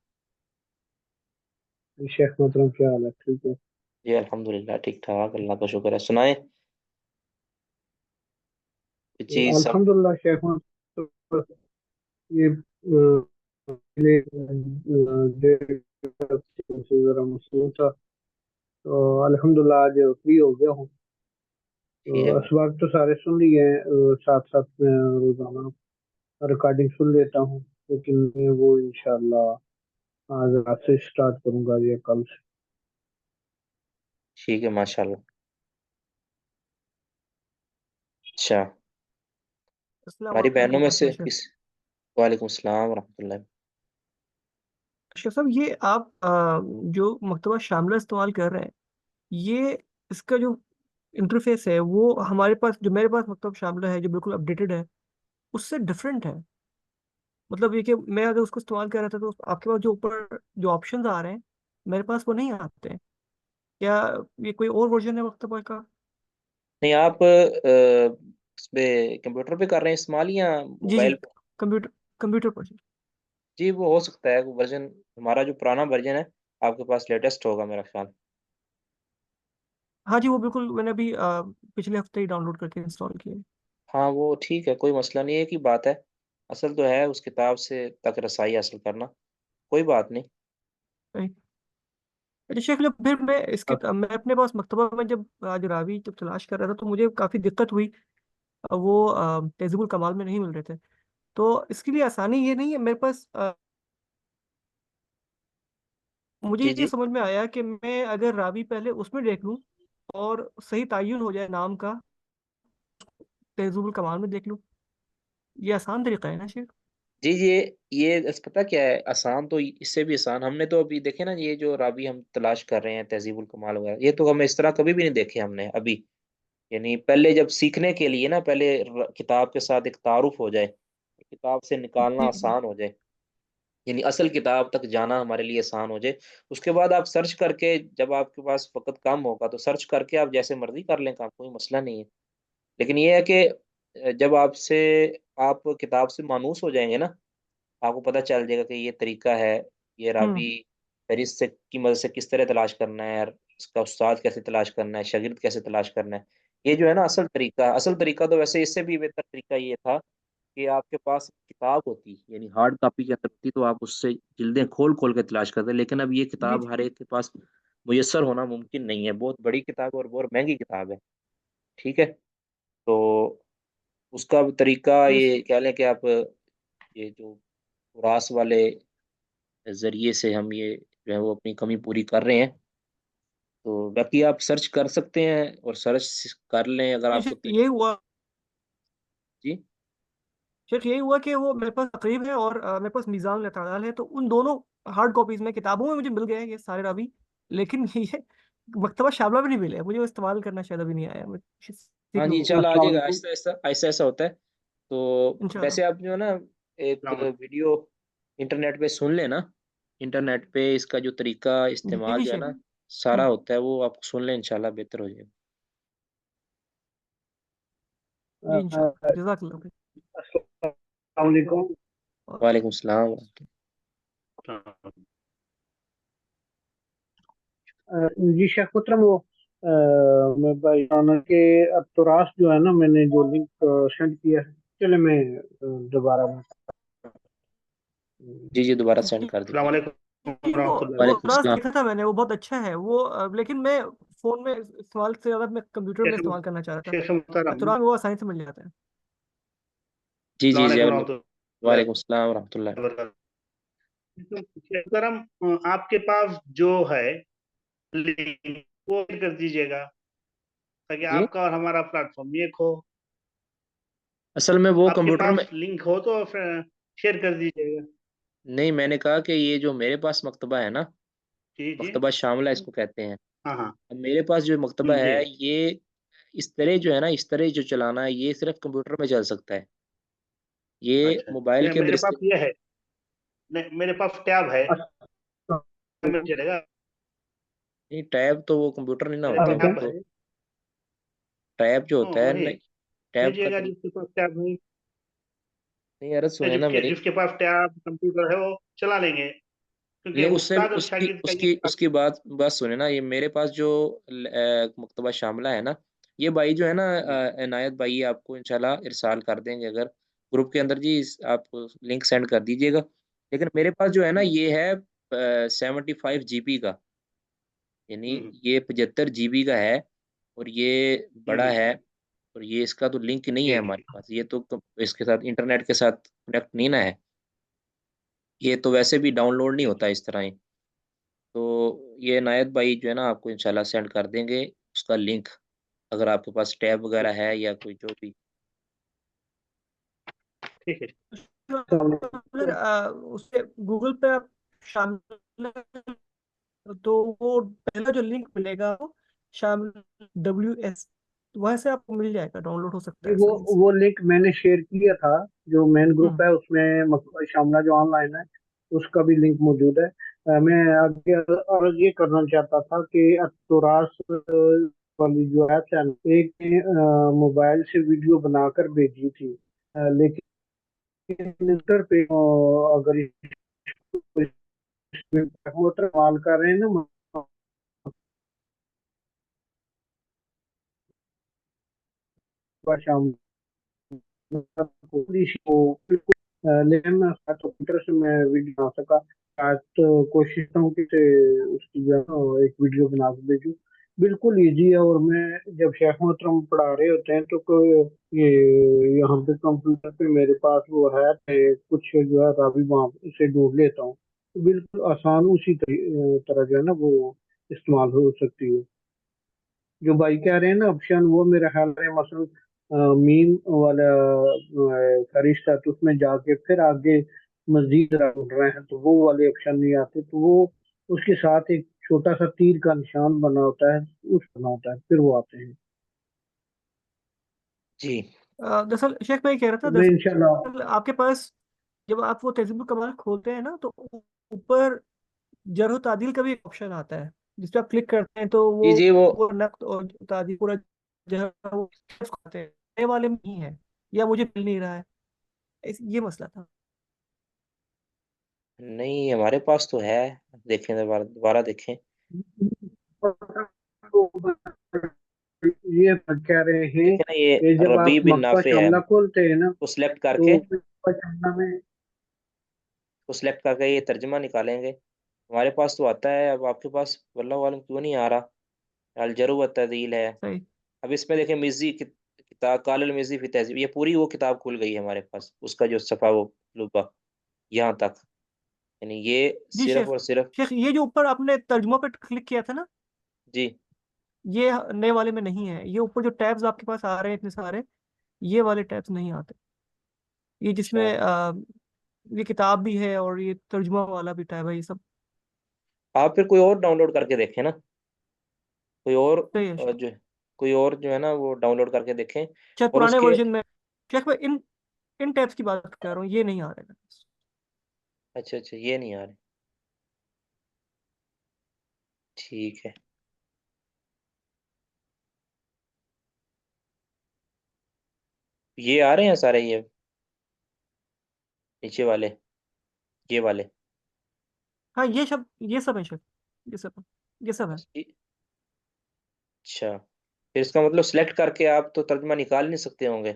شیخ محترم کیا حال ہے؟ ٹھیک ہے جی الحمدللہ ٹھیک ٹھاک، اللہ کا شکر ہے، سنائیں جی سب۔ الحمدللہ شیخ محترم، یہ ڈیڑھ سے ذرا مصروف تھا، تو الحمدللہ آج فری ہو گیا ہوں، ٹھیک ہے، تو اسباق تو سارے سن لیے ہیں، ساتھ ساتھ میں روزانہ ریکارڈنگ سن لیتا ہوں، لیکن میں وہ انشاءاللہ آج رات سے اسٹارٹ کروں گا یا کل سے۔ ٹھیک ہے، ماشاء اللہ۔ اچھا، السلام ہماری بہنوں علیکم میں ڈاکٹر سے اشرف۔ کس؟ وعلیکم السلام ورحمۃ اللہ۔ اشرف صاحب، یہ آپ جو مکتبہ شاملہ استعمال کر رہے ہیں، یہ اس کا جو इंटरफेस है वो हमारे पास, जो मेरे पास मकतब शामिल है, जो बिल्कुल अपडेटेड है, उससे डिफरेंट है। मतलब ये कि मैं अगर उसको इस्तेमाल कर रहा था तो आपके पास जो ऊपर जो ऑप्शंस आ रहे हैं, मेरे पास वो नहीं आते हैं। क्या ये कोई और वर्जन है मकतबा का? नहीं, आप उस पे कंप्यूटर पे कर रहे हैं इस्तेमाल या जी जी, मोबाइल पे? कंप्यूटर कंप्यूटर पर जी। जी, वो हो सकता है वर्जन, हमारा जो पुराना वर्जन है आपके पास लेटेस्ट होगा मेरा ख्याल। हाँ जी, वो बिल्कुल मैंने अभी पिछले हफ्ते ही डाउनलोड करके इंस्टॉल किया हाँ, वो ठीक है, कोई मसला नहीं है की बात है। असल तो है उस किताब से तक रसाई हासिल करना, कोई बात नहीं। है। अच्छा शेख, जब फिर मैं इसके अब मैं अपने पास मकतबा में जब आज रावी जब तलाश कर रहा था तो मुझे काफ़ी दिक्कत हुई। वो तहज़ीबुल कमाल में नहीं मिल रहे थे। तो इसके लिए आसानी ये नहीं है मेरे पास, मुझे जी ये जी समझ में आया कि मैं अगर रावी पहले उसमें देख लूँ और सही तयन हो जाए नाम का, तहज़ीबुल कमाल में देख लूँ। ये आसान तरीका है ना शेख? जी जी, ये पता क्या है, आसान तो इससे भी आसान, हमने तो अभी देखे ना ये जो रावी हम तलाश कर रहे हैं तहजीबुल कमाल वगैरह, ये तो हम इस तरह कभी भी नहीं देखे हमने अभी। यानी पहले जब सीखने के लिए ना, पहले किताब के साथ एक तारुफ हो जाए, किताब से निकालना जी जी आसान हो जाए, यानी असल किताब तक जाना हमारे लिए आसान हो जाए। उसके बाद आप सर्च करके, जब आपके पास वक्त कम होगा तो सर्च करके आप जैसे मर्जी कर लें काम, कोई मसला नहीं है। लेकिन ये है कि जब आप किताब से मानूस हो जाएंगे ना, आपको पता चल जाएगा कि ये तरीका है, ये हम्म। रावी फहरिस्त से की मदद से किस तरह तलाश करना है, और इसका उस्ताद कैसे तलाश करना है, शागिर्द कैसे तलाश करना है। ये जो है ना असल तरीका तो वैसे इससे भी बेहतर तरीका ये था कि आपके पास किताब होती, यानी हार्ड कॉपी की होती, तो आप उससे जिल्दें खोल खोल के तलाश करते। लेकिन अब ये जी किताब जी। हर एक के पास मुयस्सर होना मुमकिन नहीं है, बहुत बड़ी किताब है और बहुत महंगी किताब है। ठीक है, तो उसका भी तरीका तो इस ये कह लें कि आप ये जो रास वाले ज़रिए से हम ये जो है वो अपनी कमी पूरी कर रहे हैं। तो बाकी आप सर्च कर सकते हैं, और सर्च कर लें अगर आपको ये हुआ जी। शेख, यही हुआ कि वो मेरे पास तकरीब है और मेरे पास मीज़ान अल है, तो उन दोनों हार्ड कॉपीज में किताबों में मुझे मिल गए हैं ये सारे रावी। लेकिन ये मकतबा शामला भी नहीं मिले हैं। मुझे वो इस्तेमाल करना शायद अभी नहीं आया, मैं हाँ सीख जी, लूंगा इंशाल्लाह आ अस्सलाम जाएगा, वालेकुम। आहिस्ता आहिस्ता आहिस्ता आहिस्ता होता है। तो इंशाल्लाह। वैसे आप जो है ना एक अस्सलाम वीडियो इंटरनेट पे सुन लेना, इंटरनेट पे इसका जो तरीका जी इस्तेमाल जी जो है शेख। ना सारा होता है, वो आप सुन लें, इंशाल्लाह बेहतर हो जाएगा। जी वालेकुम। इंशाल्लाह, जज़ाकल्लाह खैर। अस्सलाम वालेकुम। और वालेकुम सलाम। जी शेख मुहतरम, वो मैं भाई जाना के अब तो रास जो है ना, मैंने जो लिंक सेंड किया है, चले मैं दोबारा में जी जी, दोबारा सेंड जी कर अस्सलाम दीजिए। वालेकुम वो वालेकुम रास सलाम। देखा था मैंने, वो बहुत अच्छा है वो, लेकिन मैं फोन में इस्तेमाल से ज़्यादा मैं कंप्यूटर में इस्तेमाल करना चाह रहा था। शेख मुहतरम। तुरंत वो आसानी से मिल जाता है। जी जी जी, अस्सलाम वालेकुम सलाम वरहमतुल्लाह। वालेकुम। मुहतरम, आपके पास जो है लिंक वो कर दीजिएगा, ताकि जी, आपका और हमारा प्लेटफॉर्म एक हो। असल में वो आपके कंप्यूटर में पास लिंक हो तो शेयर कर दीजिएगा। नहीं, मैंने कहा कि ये जो मेरे पास मकतबा है ना, जी जी। मकतबा शामिला इसको कहते हैं। हाँ हाँ। अब मेरे पास जो मकतबा जी। है ये इस तरह जो है ना, इस तरह जो चलाना है ये सिर्फ कंप्यूटर में चल सकता है, ये अच्छा, मोबाइल के अंदर मेरे पास ये है। नहीं, मेरे पास टैब है। मिल जाएगा। नहीं, टैब तो वो कंप्यूटर नहीं ना मेरे होता पास है वो टैब तो। है। टैब जो होता है वही नहीं, टैब का भेजिएगा तरीका जिसके पास टैब नहीं। नहीं, अरे सुने ना मेरी। जिसके पास टैब कंप्यूटर है वो चला लेंगे, क्योंकि ले उससे उस्ताद और उसकी शागिर्द का ये उसकी उसकी बात बात सुने ना, ये मेरे पास जो मकतबा शामिला है ना, ये भाई जो है ना इनायत भाई आपको इंशाल्लाह इरसाल कर देंगे, अगर ग्रुप के अंदर जी आप लिंक सेंड कर दीजिएगा। लेकिन मेरे पास जो है ना ये है 75 GB का, यानी हम्म, ये 75 GB का है, और ये बड़ा हम्म, है। और ये इसका तो लिंक नहीं है जी हमारे जी। पास, ये तो इसके साथ इंटरनेट के साथ कनेक्ट नहीं ना है, ये तो वैसे भी डाउनलोड नहीं होता इस तरह ही। तो ये इनायत भाई जो है ना आपको इंशाल्लाह सेंड कर देंगे उसका लिंक, अगर आपके पास टैब वगैरह है या कोई जो भी। ठीक है। अगर उसे गूगल पे आप शामिल तो वो पहला जो लिंक मिलेगा वो शामिल WS तो वहाँ से आपको मिल जाएगा, डाउनलोड हो सकता जी, है आसानी से। वो लिंक मैंने शेयर किया था, जो मेन ग्रुप हम्म। है उसमें मकतबा शामला जो ऑनलाइन है, उसका भी लिंक मौजूद है। मैं आगे अर्ज ये करना चाहता था कि अतुरास वाली जो ऐप है, एक ने मोबाइल से वीडियो बनाकर भेजी थी, लेकिन इंटर पे अगर मोटर इस्तेमाल कर रहे हैं ना, मकतबा शामला को बिल्कुल, लेकिन कंप्यूटर से मैं वीडियो बना सका। आज तो कोशिश करता हूँ कि से उसकी जो है ना एक वीडियो बना के भेजूँ। बिल्कुल इजी है, और मैं जब शेख मोहतरम पढ़ा रहे होते हैं तो कोई ये यहाँ पे कंप्यूटर पे मेरे पास वो है कुछ जो है रावी वहाँ से ढूंढ लेता हूँ, तो बिल्कुल आसान उसी तरह जो है ना वो इस्तेमाल हो सकती है। जो भाई कह रहे हैं ना ऑप्शन, वो मेरा ख्याल है मसलन मीम वाला फरिश्ता, तो उसमें जाके फिर आगे मजीद ढूंढ रहे हैं तो वो वाले ऑप्शन नहीं आते, तो वो उसके साथ एक छोटा सा तीर का निशान बना होता है, उस बना होता है, फिर वो आते हैं। जी दरअसल शेख मैं ये कह रहा तो था, मैं इंशाल्लाह। दरअसल आपके पास जब आप वो तहज़ीबुल कमाल खोलते हैं ना, तो ऊपर जरह तादील का भी ऑप्शन आता है, जिस पे आप क्लिक करते हैं तो जी जी, वो नक्द और तादील पूरा जरह वो आते हैं। नए वाले में नहीं है, या मुझे मिल नहीं रहा है, ये मसला था। नहीं हमारे पास तो है। देखें, दोबारा दोबारा देखें। ये कह रहे हैं देखें ना, ये कि जब रबी आप बिन मक्का नाफे है, शामला खोलते हैं ना, को सिलेक्ट तो करके, मक्का शामला में। ये तर्जमा निकालेंगे। हमारे पास तो आता है, अब आपके पास वल्लाहु आलम क्यों नहीं आ रहा। अलजरू व तदील है। सही। अब इसमें देखें, मिज़ी किताब कालल मिज़ी फी तहज़ीब, ये पूरी वो किताब खुल गई है हमारे पास, उसका जो सफ़ा वो लुबा यहाँ तक, यानी ये जी सिर्फ शेख। और सिर्फ। शेख ये जो ऊपर आपने तर्जुमा पे क्लिक किया था ना, जी ये नए वाले में नहीं है। ये ऊपर जो टैब्स आपके पास आ रहे हैं इतने सारे, ये वाले टैब्स नहीं आते। ये जिसमें अच्छा, ये किताब भी है और ये तर्जुमा वाला भी टैब है, ये सब। आप फिर कोई और डाउनलोड करके देखें ना, कोई और सही है शेख। जो कोई और जो है ना वो डाउनलोड करके देखें। शायद और पुराने उसके, वर्जन में। शेख मैं इन इन टैब्स की बात कर रहा हूँ, ये नहीं आ रहा है। अच्छा अच्छा, ये नहीं आ रहे, ठीक है। ये आ रहे हैं सारे, ये नीचे वाले, ये वाले। हाँ ये सब है शेख, ये सब है, ये सब है। अच्छा, फिर इसका मतलब सिलेक्ट करके आप तो तर्जमा निकाल नहीं सकते होंगे,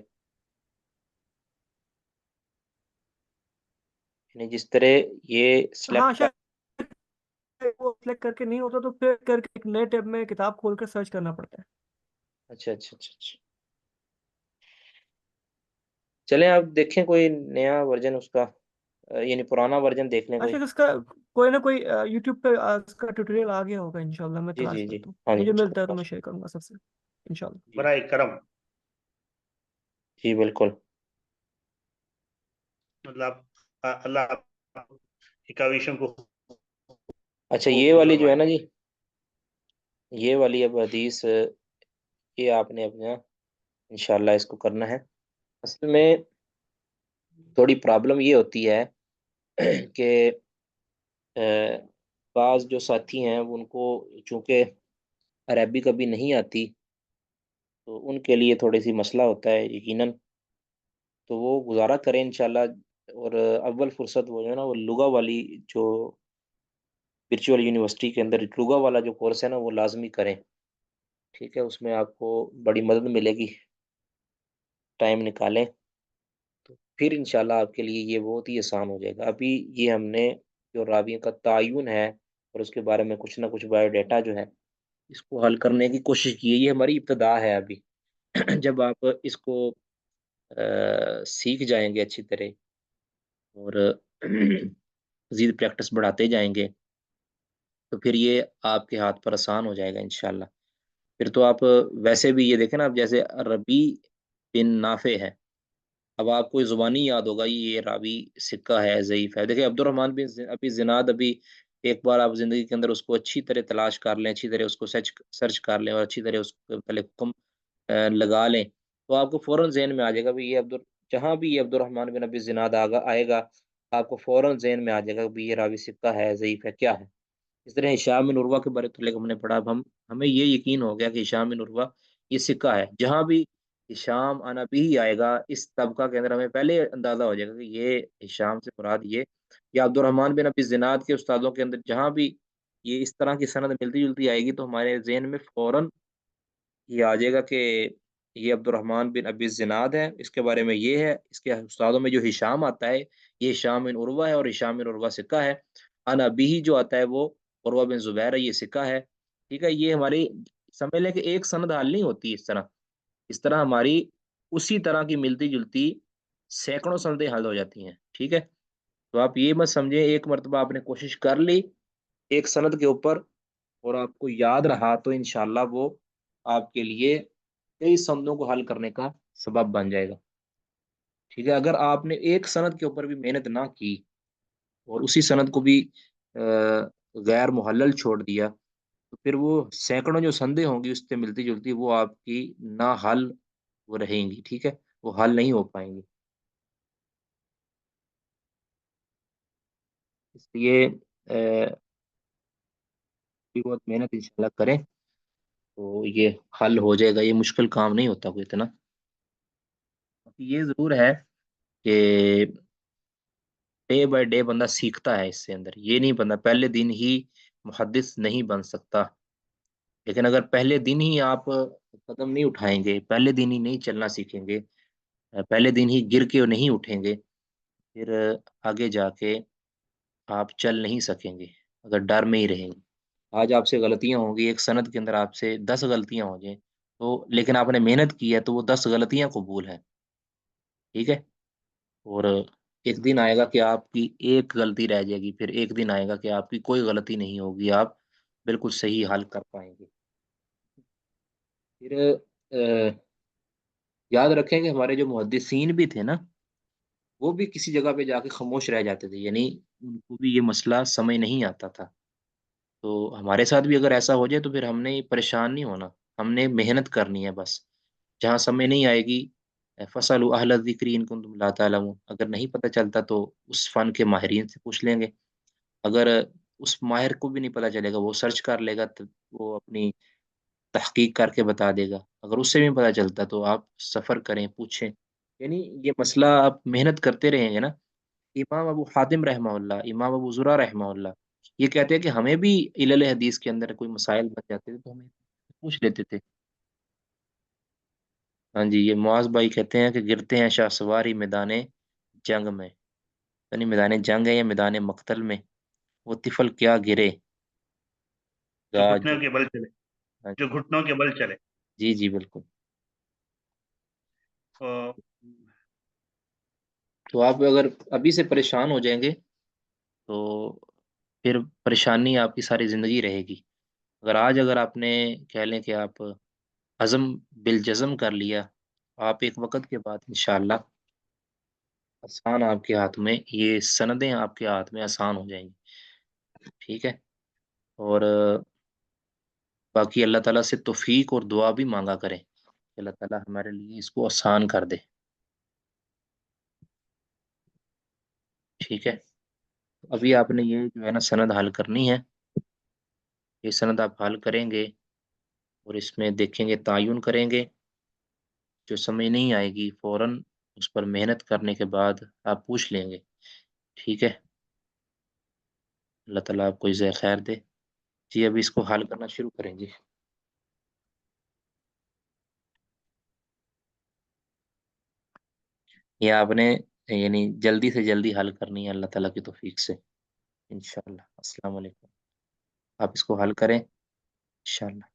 यानी जिस तरह ये हाँ सिलेक्ट कर। शायद वो सिलेक्ट करके नहीं होता, तो फिर करके एक नए टैब में किताब खोलकर सर्च करना पड़ता है। अच्छा अच्छा अच्छा अच्छा, चलें आप देखें कोई नया वर्जन उसका, यानी पुराना वर्जन देख लें अच्छा, कोई। इसका कोई ना कोई यूट्यूब पे इसका ट्यूटोरियल आ गया होगा इंशाल्लाह, मैं जी तलाश जी जी, करता हूँ, हाँ जी मुझे मिलता है तो इंशाल्लाह। मैं शेयर करूंगा सबसे इंशाल्लाह। जी बराए करम, जी बिल्कुल। मतलब अल्लाह का विषम को अच्छा, ये कबूल वाली जो है फरमाए। ना जी, ये वाली अब हदीस, ये आपने अपना इंशाल्लाह इसको करना है। असल में थोड़ी प्रॉब्लम ये होती है कि बाज़ जो साथी हैं वो उनको चूँकि अरबी कभी नहीं आती, तो उनके लिए थोड़ी सी मसला होता है यकीनन। तो वो गुजारा करें इंशाल्लाह, और अव्वल फुर्सत वो जो है ना वो लुगा वाली जो वर्चुअल यूनिवर्सिटी के अंदर लुगा वाला जो कोर्स है ना वो लाजमी करें। ठीक है, उसमें आपको बड़ी मदद मिलेगी, टाइम निकालें, तो फिर इंशाल्लाह आपके लिए ये बहुत ही आसान हो जाएगा। अभी ये हमने जो रावियों का तायुन है और उसके बारे में कुछ ना कुछ बायोडाटा जो है इसको हल करने की कोशिश की है, ये हमारी इब्तदा है अभी। जब आप इसको सीख जाएंगे अच्छी तरह और मज़ीद प्रैक्टिस बढ़ाते जाएंगे, तो फिर ये आपके हाथ पर आसान हो जाएगा इंशाल्लाह। फिर तो आप वैसे भी ये देखें ना, अब जैसे रबी बिन नाफे है, अब आपको ये ज़ुबानी याद होगा ये रावी सिक्का है, ज़ईफ़ है। देखिए अब्दुर्रहमान बिन अबी ज़िनाद, अभी एक बार आप ज़िंदगी के अंदर उसको अच्छी तरह तलाश कर लें, अच्छी तरह उसको सर्च सर्च कर लें और अच्छी तरह उसके मतलब हुक्म लगा लें तो आपको फ़ौरन ज़हन में आ जाएगा भी ये जहाँ भी ये अब्दुर्रहमान बिन अबी ज़िनाद आएगा, आपको फ़ौरन ज़हन में आ जाएगा भी ये रावी सिक्का है, ज़ईफ़ है, क्या है। इस तरह हिशाम बिन उर्वा के बारे में हमने पढ़ा। अब हमें ये यकीन हो गया कि हिशाम बिन उर्वा ये सिक्का है। जहाँ भी हिशाम अन अबीही आएगा, इस तबका के अंदर हमें पहले अंदाज़ा हो जाएगा कि ये हिशाम से मुराद ये, या अब्दुर्रहमान बिन अबी ज़िनाद के उस्तादों के अंदर जहाँ भी ये इस तरह की सनद मिलती-जुलती आएगी, तो हमारे ज़हन में फ़ौरन ये आ जाएगा कि ये अब्दुर्रहमान बिन अबी ज़िनाद है, इसके बारे में ये है, इसके उस्तादों में जो हिशाम आता है, ये हिशाम बिन उर्वा है और हिशाम बिन उर्वा सिक्का है। अन अबीही जो आता है वो उर्वा बिन ज़ुबैर है, ये सिक्का है। ठीक है? ये हमारी समझ लें कि एक सनद हल नहीं होती इस तरह। इस तरह हमारी उसी तरह की मिलती-जुलती सैकड़ों सनदें हल हो जाती हैं। ठीक है? तो आप ये मत समझें एक मर्तबा आपने कोशिश कर ली एक सनद के ऊपर और आपको याद रहा तो इंशाअल्लाह वो आपके लिए कई सनदों को हल करने का सबब बन जाएगा। ठीक है? अगर आपने एक सनद के ऊपर भी मेहनत ना की और उसी सनद को भी गैर मुहल्लल छोड़ दिया, तो फिर वो सैकड़ों जो संदें होंगी उससे मिलती-जुलती वो आपकी ना हल वो रहेंगी, ठीक है? वो हल नहीं हो पाएँगी। इसलिए थोड़ी बहुत मेहनत इंशाअल्लाह करें, तो ये हल हो जाएगा, ये मुश्किल काम नहीं होता कोई इतना। ये ज़रूर है कि डे बाय डे बंदा सीखता है इससे अंदर, ये नहीं बंदा पहले दिन ही मुहद्दिस नहीं बन सकता। लेकिन अगर पहले दिन ही आप कदम नहीं उठाएँगे, पहले दिन ही नहीं चलना सीखेंगे, पहले दिन ही गिर के नहीं उठेंगे, फिर आगे जाके आप चल नहीं सकेंगे, अगर डर में ही रहेंगे। आज आपसे गलतियाँ होंगी, एक सनद के अंदर आपसे 10 गलतियाँ हो जाएँ, तो लेकिन आपने मेहनत की है, तो वो 10 गलतियाँ कबूल हैं, ठीक है? और एक दिन आएगा कि आपकी एक गलती रह जाएगी, फिर एक दिन आएगा कि आपकी कोई गलती नहीं होगी, आप बिल्कुल सही हल कर पाएँगे। फिर याद रखें कि हमारे जो मुहद्दिसीन भी थे ना, वो भी किसी जगह पे जाके खामोश रह जाते थे, यानी उनको भी ये मसला समझ नहीं आता था। तो हमारे साथ भी अगर ऐसा हो जाए तो फिर हमने परेशान नहीं होना, हमने मेहनत करनी है बस। जहाँ समय नहीं आएगी फ़स्अलू अहल ज़िक्रि इन कुन्तुम ला तालमून, अगर नहीं पता चलता तो उस फ़न के माहिरीन से पूछ लेंगे। अगर उस माहिर को भी नहीं पता चलेगा, वो सर्च कर लेगा तो वो अपनी तहकीक करके बता देगा। अगर उससे भी नहीं पता चलता तो आप सफ़र करें, पूछें। यानी ये मसला आप मेहनत करते रहेंगे ना, इमाम अबू हातिम रहमहुल्लाह, इमाम अबू ज़ुरा रहमहुल्लाह, ये कहते हैं कि हमें भी इल्ल हदीस के अंदर कोई मसाइल बन जाते थे तो हमें पूछ लेते थे। हाँ जी, ये मुआज़ भाई कहते हैं कि गिरते हैं शाहसवार ही मैदाने जंग में। यानी मैदान जंग है या मैदान मक़तल में, वो तिफ़ल क्या गिरे जो गाज। घुटनों के बल चले, हाँ जो जी, घुटनों के बल चले। जी, जी, बिल्कुल। तो तो आप अगर अभी से परेशान हो जाएँगे, तो फिर परेशानी आपकी सारी ज़िंदगी रहेगी। अगर आपने कह लें कि आप अज़म बिल-जज़म कर लिया, आप एक वक़्त के बाद इंशाअल्लाह आसान आपके हाथ में ये सनदें आपके हाथ में आसान हो जाएँगी, ठीक है? और बाकी अल्लाह ताला से तौफ़ीक और दुआ भी माँगा करें, कि अल्लाह ताला हमारे लिए इसको आसान कर दे, ठीक है? अभी आपने ये जो है ना सनद हल करनी है, ये सनद आप हल करेंगे और इसमें देखेंगे तयन करेंगे, जो समझ नहीं आएगी फ़ौरन उस पर मेहनत करने के बाद आप पूछ लेंगे, ठीक है? अल्लाह ताला आपको जज़ाए खैर दे। जी, अभी इसको हल करना शुरू करें जी। ये आपने यानी जल्दी से जल्दी हल करनी है अल्लाह ताला की तौफ़ीक से, इंशाअल्लाह। अस्सलाम वालेकुम। आप इसको हल करें, इंशाअल्लाह।